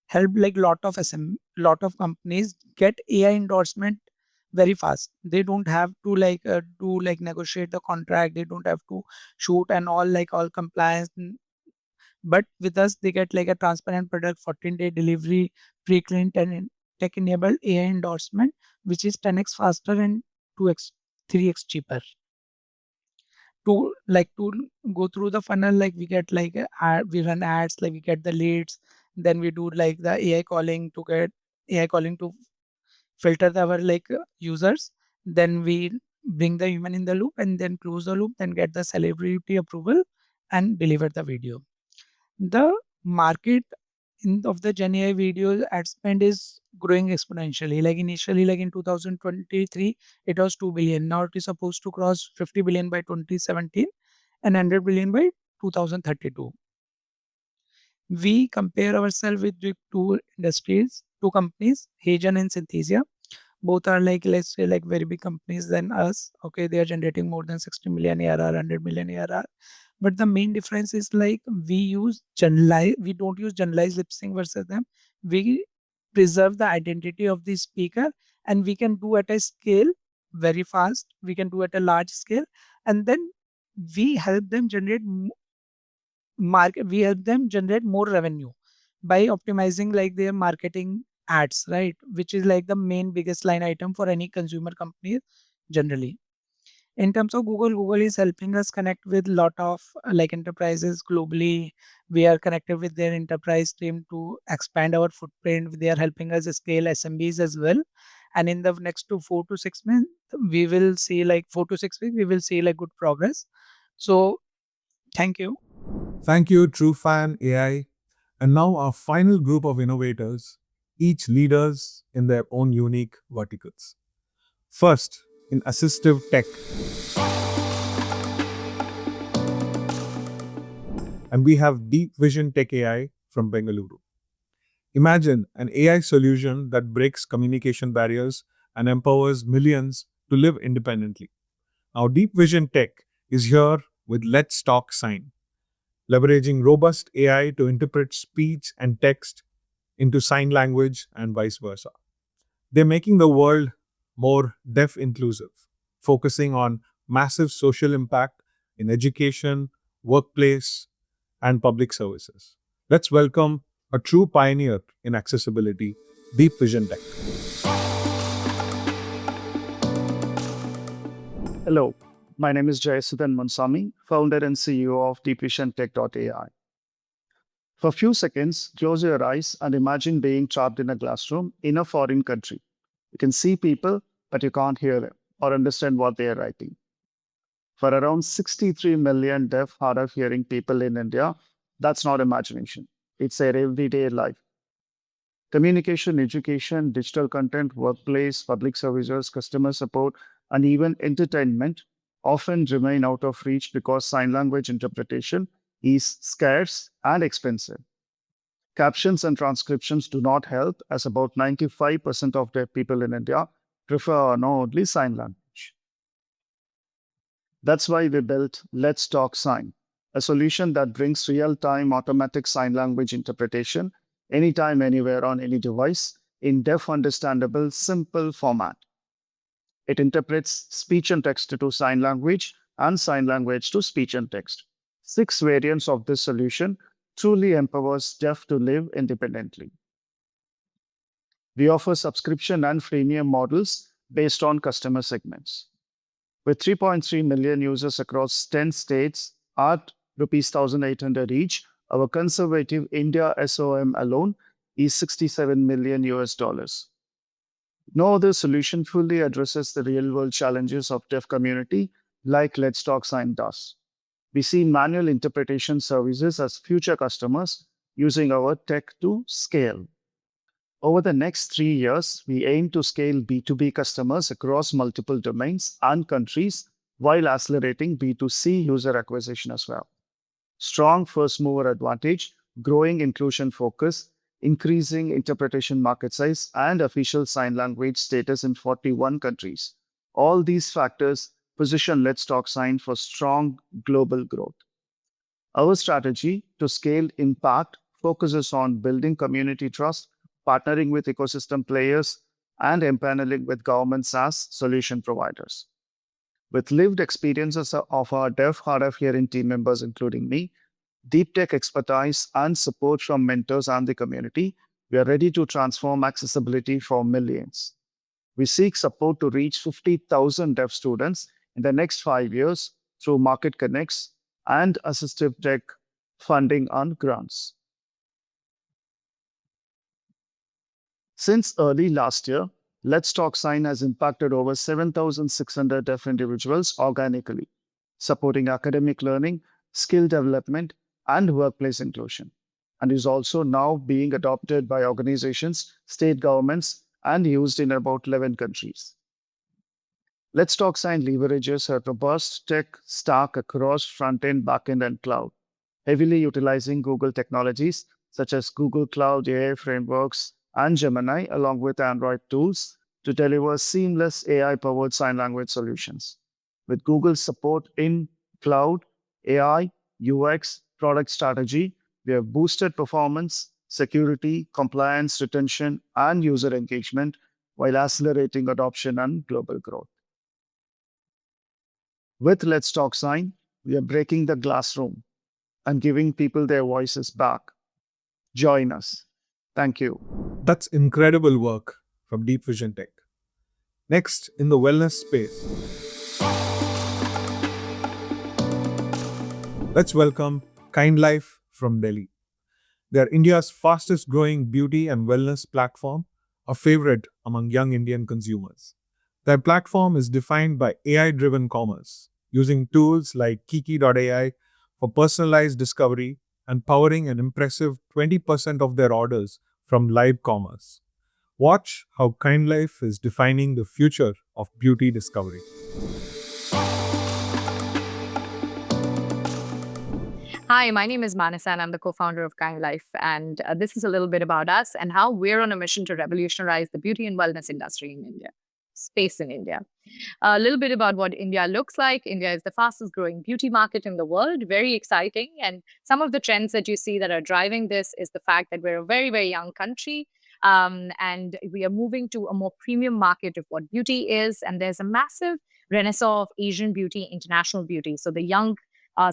helped like lot of companies get AI endorsement very fast. They don't have to like do like negotiate the contract. They don't have to shoot and all like all compliance. But with us, they get like a transparent product, 14-day delivery, pre-cleaned and tech-enabled AI endorsement, which is 10x faster and 2x, 3x cheaper. To go through the funnel, like we get like we run ads, like we get the leads, Then we do like the AI calling to get AI calling to filter our users. Then we bring the human in the loop and then close the loop, then get the celebrity approval and deliver the video. The market of the Gen AI video ad spend is growing exponentially. Like initially, like in 2023, it was 2 billion. Now it is supposed to cross 50 billion by 2017 and 100 billion by 2032. We compare ourselves with the two companies, Hagen and Synthesia. Both are like, let's say, like very big companies than us. Okay, they are generating more than 60 million ARR, 100 million ARR. But the main difference is like we don't use generalized lip sync versus them. We preserve the identity of the speaker, and we can do at a scale very fast. We can do at a large scale, and then we help them generate we help them generate more revenue by optimizing like their marketing ads, right? Which is like the main biggest line item for any consumer company generally. In terms of Google is helping us connect with lot of like enterprises globally. We are connected with their enterprise team to expand our footprint. They are helping us scale SMBs as well. And in the next 4 to 6 months, we will see like 4 to 6 weeks, we will see like good progress. So thank you. Thank you, TrueFan AI. And now our final group of innovators, each leaders in their own unique verticals. First, in assistive tech. And we have Deep Vision Tech AI from Bengaluru. Imagine an AI solution that breaks communication barriers and empowers millions to live independently. Now, Deep Vision Tech is here with Let's Talk Sign, leveraging robust AI to interpret speech and text into sign language and vice versa. They're making the world more deaf inclusive, focusing on massive social impact in education, workplace, and public services. Let's welcome a true pioneer in accessibility, Deep Vision Tech. Hello, my name is Jayasudhan Mansami, founder and CEO of DeepVisionTech.ai. For a few seconds, close your eyes and imagine being trapped in a classroom in a foreign country. You can see people, but you can't hear them or understand what they are writing. For around 63 million deaf, hard of hearing people in India, that's not imagination. It's their everyday life. Communication, education, digital content, workplace, public services, customer support, and even entertainment often remain out of reach because sign language interpretation is scarce and expensive. Captions and transcriptions do not help, as about 95% of deaf people in India prefer or know only sign language. That's why we built Let's Talk Sign, a solution that brings real-time automatic sign language interpretation anytime, anywhere, on any device in deaf understandable, simple format. It interprets speech and text to sign language and sign language to speech and text. 6 variants of this solution truly empowers deaf to live independently. We offer subscription and freemium models based on customer segments. With 3.3 million users across 10 states at rupees 1,800 each, our conservative India SOM alone is $67 million US. No other solution fully addresses the real-world challenges of deaf community like Let's Talk Sign does. We see manual interpretation services as future customers using our tech to scale. Over the next 3 years, we aim to scale B2B customers across multiple domains and countries while accelerating B2C user acquisition as well. Strong first mover advantage, growing inclusion focus, increasing interpretation market size, and official sign language status in 41 countries. All these factors position Let's Talk Sign for strong global growth. Our strategy to scale impact focuses on building community trust, partnering with ecosystem players, and empaneling with government SaaS solution providers. With lived experiences of our deaf, hard of hearing team members, including me, deep tech expertise, and support from mentors and the community, we are ready to transform accessibility for millions. We seek support to reach 50,000 deaf students in the next 5 years through market connects and assistive tech funding and grants. Since early last year, Let's Talk Sign has impacted over 7,600 deaf individuals organically, supporting academic learning, skill development, and workplace inclusion, and is also now being adopted by organizations, state governments, and used in about 11 countries. Let's Talk Sign leverages a robust tech stack across front-end, back-end, and cloud, heavily utilizing Google technologies such as Google Cloud AI frameworks and Gemini, along with Android tools, to deliver seamless AI-powered sign language solutions. With Google's support in cloud, AI, UX, product strategy, we have boosted performance, security, compliance, retention, and user engagement while accelerating adoption and global growth. With Let's Talk Sign, we are breaking the glass room and giving people their voices back. Join us. Thank you. That's incredible work from Deep Vision Tech. Next, in the wellness space, let's welcome Kind Life from Delhi. They are India's fastest growing beauty and wellness platform, a favorite among young Indian consumers. Their platform is defined by AI driven commerce, using tools like Kiki.ai for personalized discovery and powering an impressive 20% of their orders from live commerce. Watch how Kind Life is defining the future of beauty discovery. Hi, my name is Manasa and I'm the co-founder of Kind Life. And this is a little bit about us and how we're on a mission to revolutionize the beauty and wellness industry in India, space in India. A little bit about what India looks like. India is the fastest growing beauty market in the world, very exciting. And some of the trends that you see that are driving this is the fact that we're a very, very young country. And we are moving to a more premium market of what beauty is. And there's a massive renaissance of Asian beauty, international beauty. So the young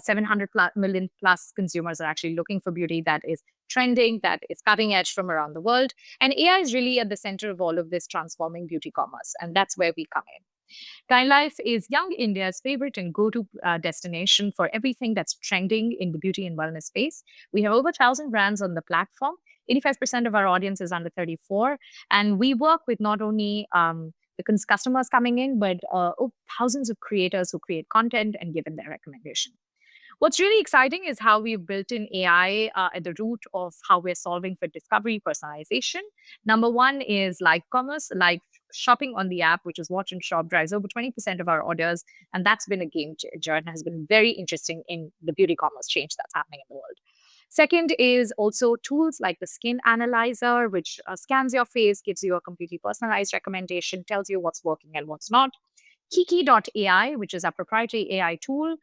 700 million plus consumers are actually looking for beauty that is trending, that is cutting edge from around the world. And AI is really at the center of all of this transforming beauty commerce. And that's where we come in. Kind Life is young India's favorite and go-to destination for everything that's trending in the beauty and wellness space. We have over 1,000 brands on the platform. 85% of our audience is under 34. And we work with not only the customers coming in, but thousands of creators who create content and give in their recommendation. What's really exciting is how we've built in AI at the root of how we're solving for discovery personalization. Number one is live commerce, live shopping on the app, which is watch and shop, drives over 20% of our orders. And that's been a game changer and has been very interesting in the beauty commerce change that's happening in the world. Second is also tools like the skin analyzer, which scans your face, gives you a completely personalized recommendation, tells you what's working and what's not. Kiki.ai, which is our proprietary AI tool.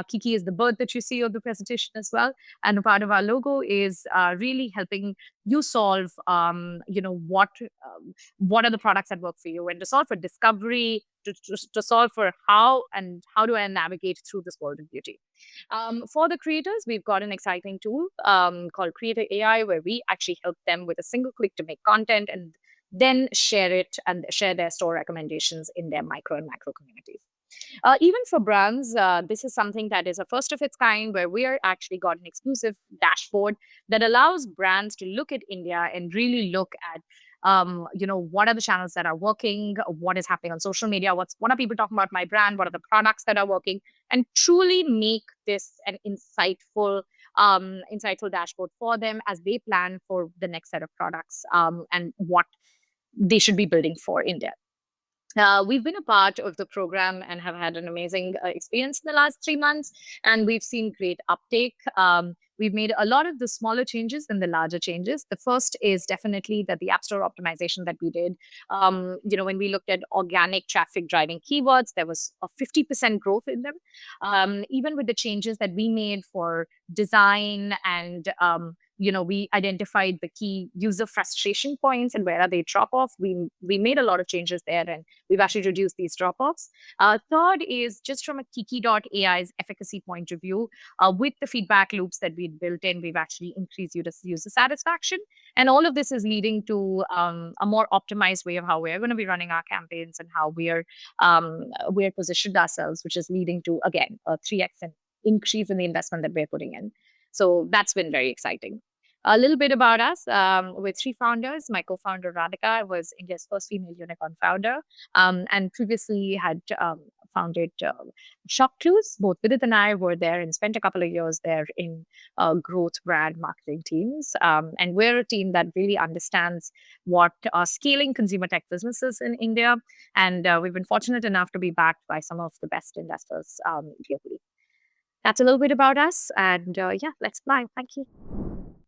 Kiki is the bird that you see of the presentation as well. And a part of our logo is really helping you solve, what are the products that work for you, and to solve for discovery, to solve for how do I navigate through this world of beauty. For the creators, we've got an exciting tool called Creator AI, where we actually help them with a single click to make content and then share it and share their store recommendations in their micro and macro communities. Even for brands, this is something that is a first of its kind, where we are actually got an exclusive dashboard that allows brands to look at India and really look at what are the channels that are working, what is happening on social media, what are people talking about my brand, what are the products that are working, and truly make this an insightful dashboard for them as they plan for the next set of products and what they should be building for India. We've been a part of the program and have had an amazing experience in the last 3 months, and we've seen great uptake. We've made a lot of the smaller changes and the larger changes. The first is definitely that the App Store optimization that we did. When we looked at organic traffic driving keywords, there was a 50% growth in them. Even with the changes that we made for design and we identified the key user frustration points and where are they drop off. We made a lot of changes there, and we've actually reduced these drop offs. Third is just from a Kiki.ai's efficacy point of view, with the feedback loops that we'd built in, we've actually increased user satisfaction. And all of this is leading to a more optimized way of how we're going to be running our campaigns and how we're positioned ourselves, which is leading to, again, a 3x increase in the investment that we're putting in. So that's been very exciting. A little bit about us. We're three founders. My co-founder Radhika was India's first female unicorn founder, and previously had founded Shop Clues. Both Vidit and I were there and spent a couple of years there in growth, brand, marketing teams. And we're a team that really understands what are scaling consumer tech businesses in India. And we've been fortunate enough to be backed by some of the best investors globally. That's a little bit about us. And yeah, let's fly. Thank you.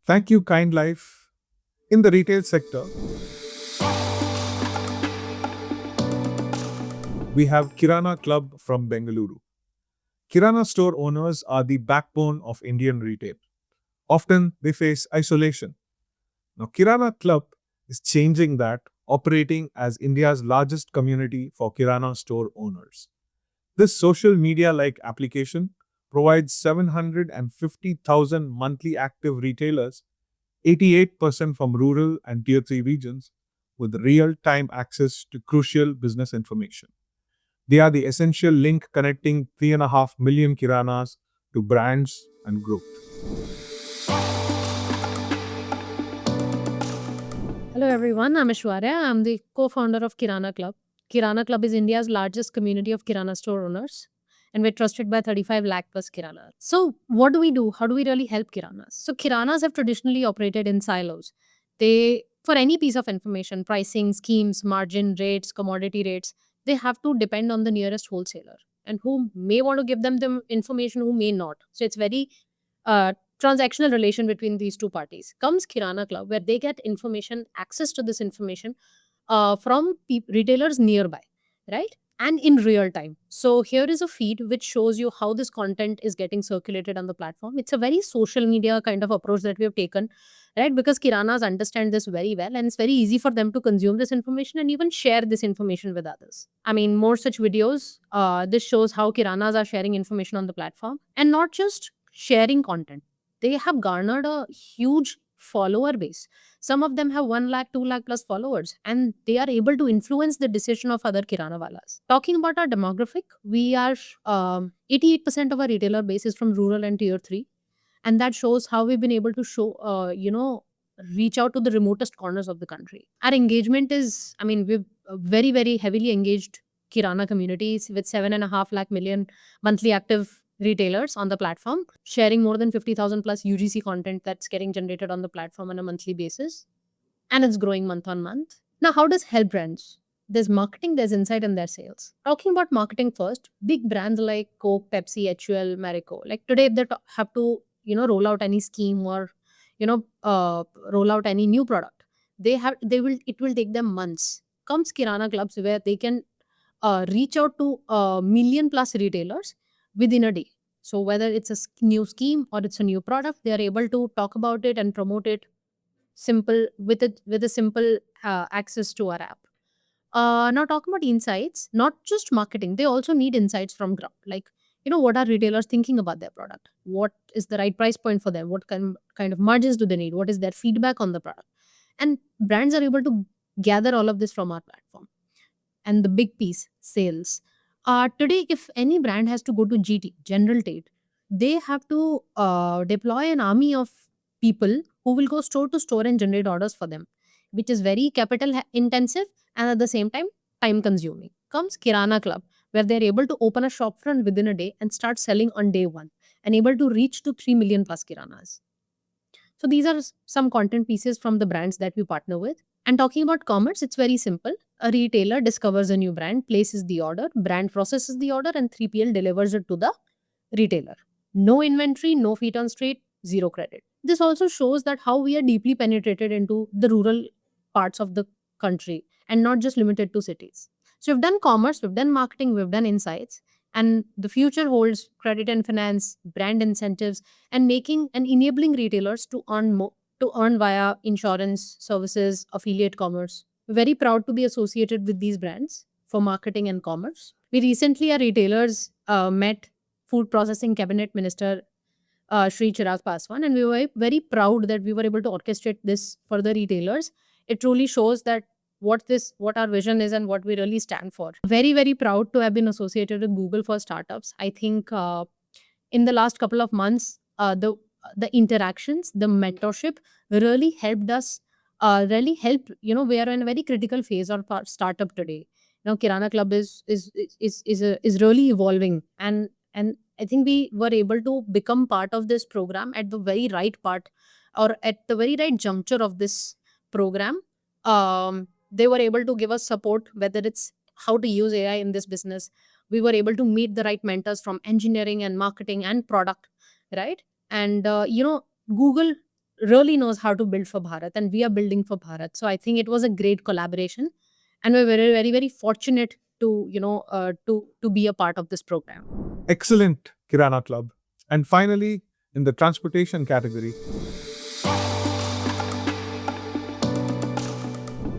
Thank you, Kind Life. In the retail sector, we have Kirana Club from Bengaluru. Kirana store owners are the backbone of Indian retail. Often they face isolation. Now, Kirana Club is changing that, operating as India's largest community for Kirana store owners. This social media-like application provides 750,000 monthly active retailers, 88% from rural and tier 3 regions, with real-time access to crucial business information. They are the essential link connecting 3.5 million Kiranas to brands and growth. Hello everyone, I'm Aishwarya. I'm the co-founder of Kirana Club. Kirana Club is India's largest community of Kirana store owners, and we're trusted by 35 lakh plus Kiranas. So what do we do? How do we really help Kiranas? So Kiranas have traditionally operated in silos. For any piece of information, pricing, schemes, margin, rates, commodity rates, they have to depend on the nearest wholesaler, and who may want to give them the information, who may not. So it's very transactional relation between these two parties. Comes Kirana Club, where they get information, access to this information from retailers nearby, right? And in real time. So here is a feed which shows you how this content is getting circulated on the platform. It's a very social media kind of approach that we have taken, right? Because Kiranas understand this very well, and it's very easy for them to consume this information and even share this information with others. I mean, more such videos. This shows how Kiranas are sharing information on the platform, and not just sharing content. They have garnered a huge follower base. Some of them have 1 lakh, 2 lakh plus followers, and they are able to influence the decision of other Kirana walas. Talking about our demographic, we are 88% of our retailer base is from rural and tier 3. And that shows how we've been able to reach out to the remotest corners of the country. Our engagement is, I mean, we've very, very heavily engaged Kirana communities with 7.5 lakh million monthly active retailers on the platform, sharing more than 50,000 plus UGC content that's getting generated on the platform on a monthly basis. And it's growing month on month. Now, how does help brands? There's marketing, there's insight, and there's sales. Talking about marketing first, big brands like Coke, Pepsi, HUL, Marico, like today, if they have to, roll out any scheme or, roll out any new product, it will take them months. Comes Kirana clubs where they can reach out to a million plus retailers within a day. So whether it's a new scheme or it's a new product, they are able to talk about it and promote it with a simple access to our app. Now talking about insights, not just marketing, they also need insights from ground. Like, what are retailers thinking about their product? What is the right price point for them? What kind of margins do they need? What is their feedback on the product? And brands are able to gather all of this from our platform. And the big piece, sales. Today, if any brand has to go to GT, General Trade, they have to deploy an army of people who will go store to store and generate orders for them, which is very capital intensive and at the same time consuming. Comes Kirana Club, where they're able to open a shop front within a day and start selling on day one, and able to reach to 3 million plus Kiranas. So these are some content pieces from the brands that we partner with. And talking about commerce, it's very simple. A retailer discovers a new brand, places the order, brand processes the order, and 3PL delivers it to the retailer. No inventory, no feet on street, zero credit. This also shows that how we are deeply penetrated into the rural parts of the country and not just limited to cities. So we've done commerce, we've done marketing, we've done insights, and the future holds credit and finance, brand incentives, and making and enabling retailers to earn via insurance, services, affiliate commerce. We're very proud to be associated with these brands for marketing and commerce. We recently, our retailers met Food Processing Cabinet Minister Shri Chirag Paswan, and we were very proud that we were able to orchestrate this for the retailers. It truly shows that what our vision is and what we really stand for. Very, very proud to have been associated with Google for Startups. I think in the last couple of months, the the interactions, the mentorship really helped us. Really helped. We are in a very critical phase of our startup today. Kirana Club is really evolving, and I think we were able to become part of this program at the very right part, or at the very right juncture of this program. They were able to give us support, whether it's how to use AI in this business. We were able to meet the right mentors from engineering and marketing and product, right? And Google really knows how to build for Bharat, and we are building for Bharat. So I think it was a great collaboration, and we're very, very, very fortunate to to be a part of this program. Excellent, Kirana Club. And finally, in the transportation category,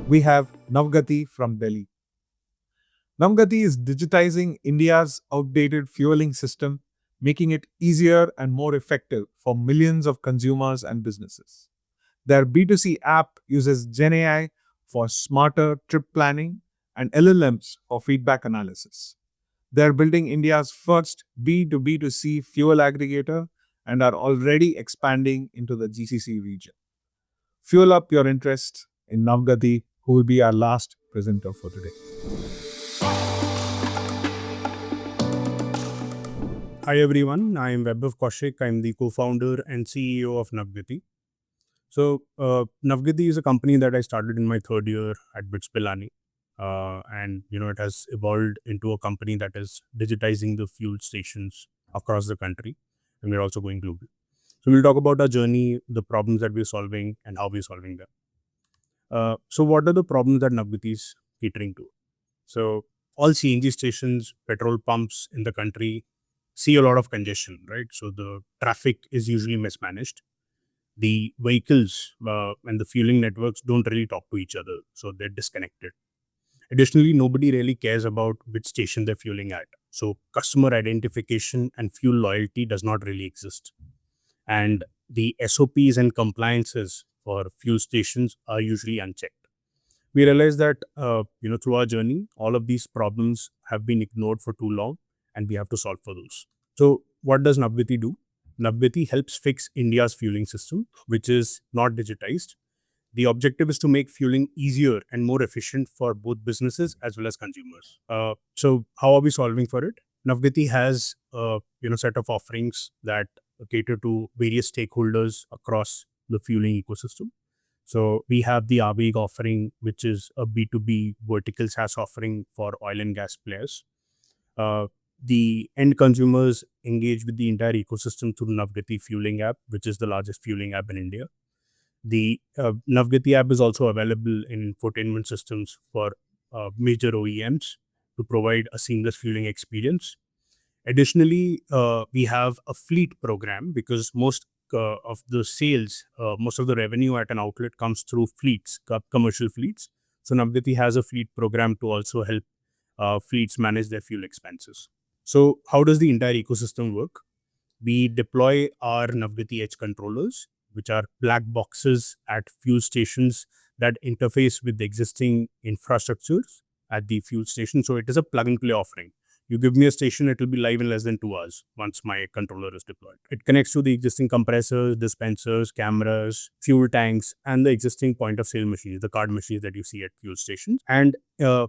we have Navgati from Delhi. Navgati is digitizing India's outdated fueling system, making it easier and more effective for millions of consumers and businesses. Their B2C app uses GenAI for smarter trip planning and LLMs for feedback analysis. They're building India's first B2B2C fuel aggregator and are already expanding into the GCC region. Fuel up your interest in Navgati, who will be our last presenter for today. Hi everyone, I am Vaibhav Kaushik. I'm the co-founder and CEO of Navgati. So Navgati is a company that I started in my third year at BITS Pilani. And it has evolved into a company that is digitizing the fuel stations across the country, and we're also going global. So we'll talk about our journey, the problems that we're solving, and how we're solving them. So what are the problems that Navgati is catering to? So all CNG stations, petrol pumps in the country see a lot of congestion, right? So the traffic is usually mismanaged. The vehicles and the fueling networks don't really talk to each other, so they're disconnected. Additionally, nobody really cares about which station they're fueling at. So customer identification and fuel loyalty does not really exist. And the SOPs and compliances for fuel stations are usually unchecked. We realized that, through our journey, all of these problems have been ignored for too long, and we have to solve for those. So what does Navgati do? Navgati helps fix India's fueling system, which is not digitized. The objective is to make fueling easier and more efficient for both businesses as well as consumers. So how are we solving for it? Navgati has a set of offerings that cater to various stakeholders across the fueling ecosystem. So we have the Avig offering, which is a B2B vertical SaaS offering for oil and gas players. The end consumers engage with the entire ecosystem through Navgati Fueling app, which is the largest fueling app in India. The Navgati app is also available in infotainment systems for major OEMs to provide a seamless fueling experience. Additionally, we have a fleet program because most of the sales, most of the revenue at an outlet comes through fleets, commercial fleets. So Navgati has a fleet program to also help fleets manage their fuel expenses. So how does the entire ecosystem work? We deploy our Navgati Edge controllers, which are black boxes at fuel stations that interface with the existing infrastructures at the fuel station. So it is a plug and play offering. You give me a station, it will be live in less than 2 hours once my controller is deployed. It connects to the existing compressors, dispensers, cameras, fuel tanks, and the existing point of sale machines, the card machines that you see at fuel stations. And the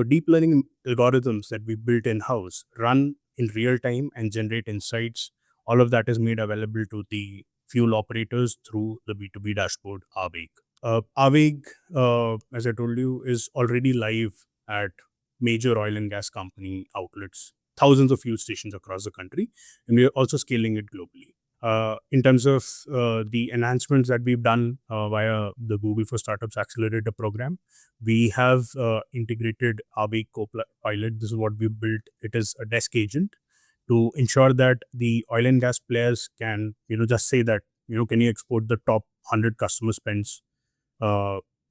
deep learning algorithms that we built in-house run in real time and generate insights. All of that is made available to the fuel operators through the B2B dashboard, Avig. Avig, as I told you, is already live at major oil and gas company outlets, thousands of fuel stations across the country, and we are also scaling it globally. In terms of the enhancements that we've done via the Google for Startups Accelerator program, we have integrated Avig Copilot. This is what we built. It is a desk agent to ensure that the oil and gas players can, just say that, can you export the top 100 customer spends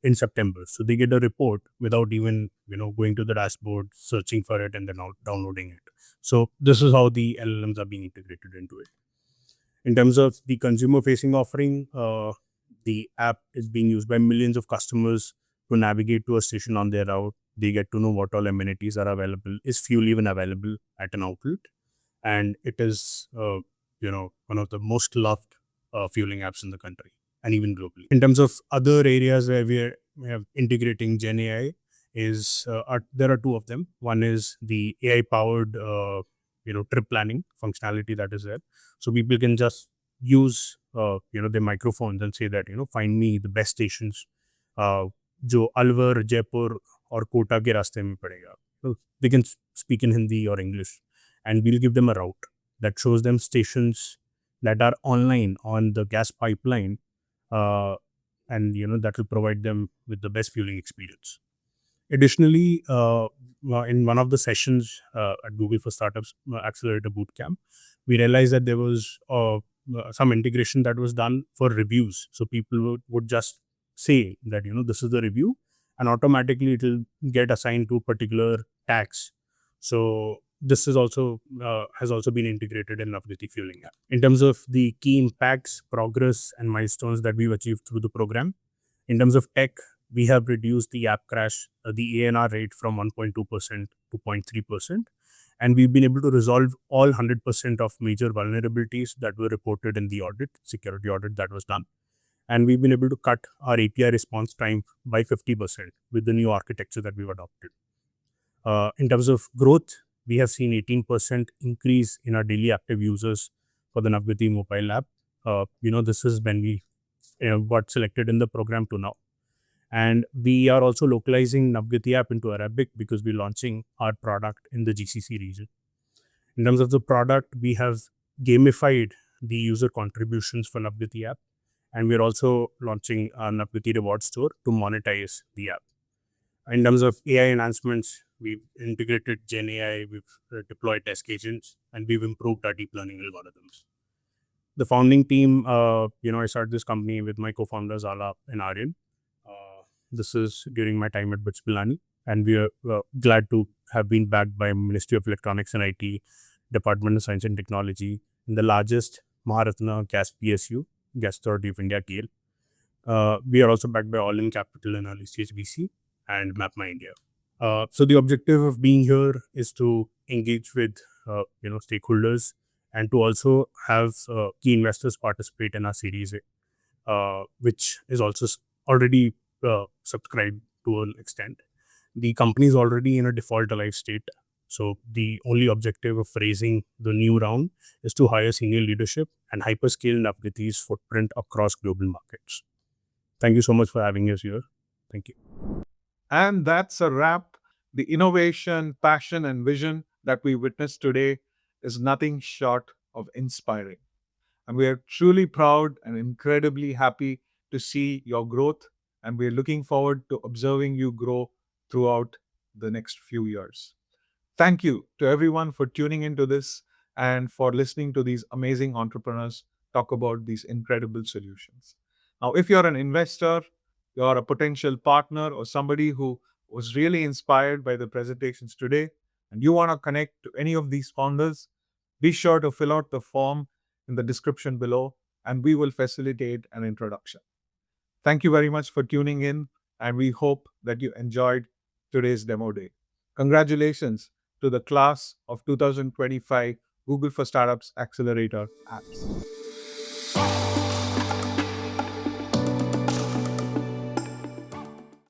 in September? So they get a report without even, going to the dashboard, searching for it, and then downloading it. So this is how the LLMs are being integrated into it. In terms of the consumer-facing offering, the app is being used by millions of customers to navigate to a station on their route. They get to know what all amenities are available. Is fuel even available at an outlet? And it is, one of the most loved fueling apps in the country and even globally. In terms of other areas where we have integrating Gen AI, there are two of them. One is the AI powered trip planning functionality that is there. So people can just use their microphones and say that find me the best stations जो अलवर जयपुर और कोटा के रास्ते में पड़ेगा. So they can speak in Hindi or English, and we'll give them a route that shows them stations that are online on the gas pipeline, and that will provide them with the best fueling experience. Additionally, in one of the sessions at Google for Startups Accelerator Bootcamp, we realized that there was some integration that was done for reviews. So people would just say that this is the review, and automatically it will get assigned to particular tags. So this is also has also been integrated in Navgati Fueling app. In terms of the key impacts, progress, and milestones that we've achieved through the program, in terms of tech, we have reduced the app crash, the ANR rate from 1.2% to 0.3%. And we've been able to resolve all 100% of major vulnerabilities that were reported in the security audit that was done. And we've been able to cut our API response time by 50% with the new architecture that we've adopted. In terms of growth, we have seen 18% increase in our daily active users for the Navgati mobile app. This is when we got selected in the program to now. And we are also localizing Navgati app into Arabic because we're launching our product in the GCC region. In terms of the product, we have gamified the user contributions for Navgati app, and we're also launching our Navgati reward store to monetize the app. In terms of AI enhancements, we've integrated Gen AI, we've deployed test agents, and we've improved our deep learning algorithms. The founding team, I started this company with my co-founders Ala and Aryan. This is during my time at BITS Pilani, and we are glad to have been backed by Ministry of Electronics and IT, Department of Science and Technology, and the largest Maharatna Gas PSU, Gas Authority of India, GAIL. We are also backed by All-In Capital and Early Stage VC and MapMy India. So the objective of being here is to engage with stakeholders and to also have key investors participate in our Series A, which is also already subscribed to an extent. The company is already in a default alive state. So the only objective of raising the new round is to hire senior leadership and hyperscale Navgati's footprint across global markets. Thank you so much for having us here. Thank you. And that's a wrap. The innovation, passion, and vision that we witnessed today is nothing short of inspiring. And we are truly proud and incredibly happy to see your growth. And we're looking forward to observing you grow throughout the next few years. Thank you to everyone for tuning into this and for listening to these amazing entrepreneurs talk about these incredible solutions. Now, if you're an investor, you're a potential partner, or somebody who was really inspired by the presentations today, and you want to connect to any of these founders, be sure to fill out the form in the description below, and we will facilitate an introduction. Thank you very much for tuning in, and we hope that you enjoyed today's demo day. Congratulations to the class of 2025 Google for Startups Accelerator apps.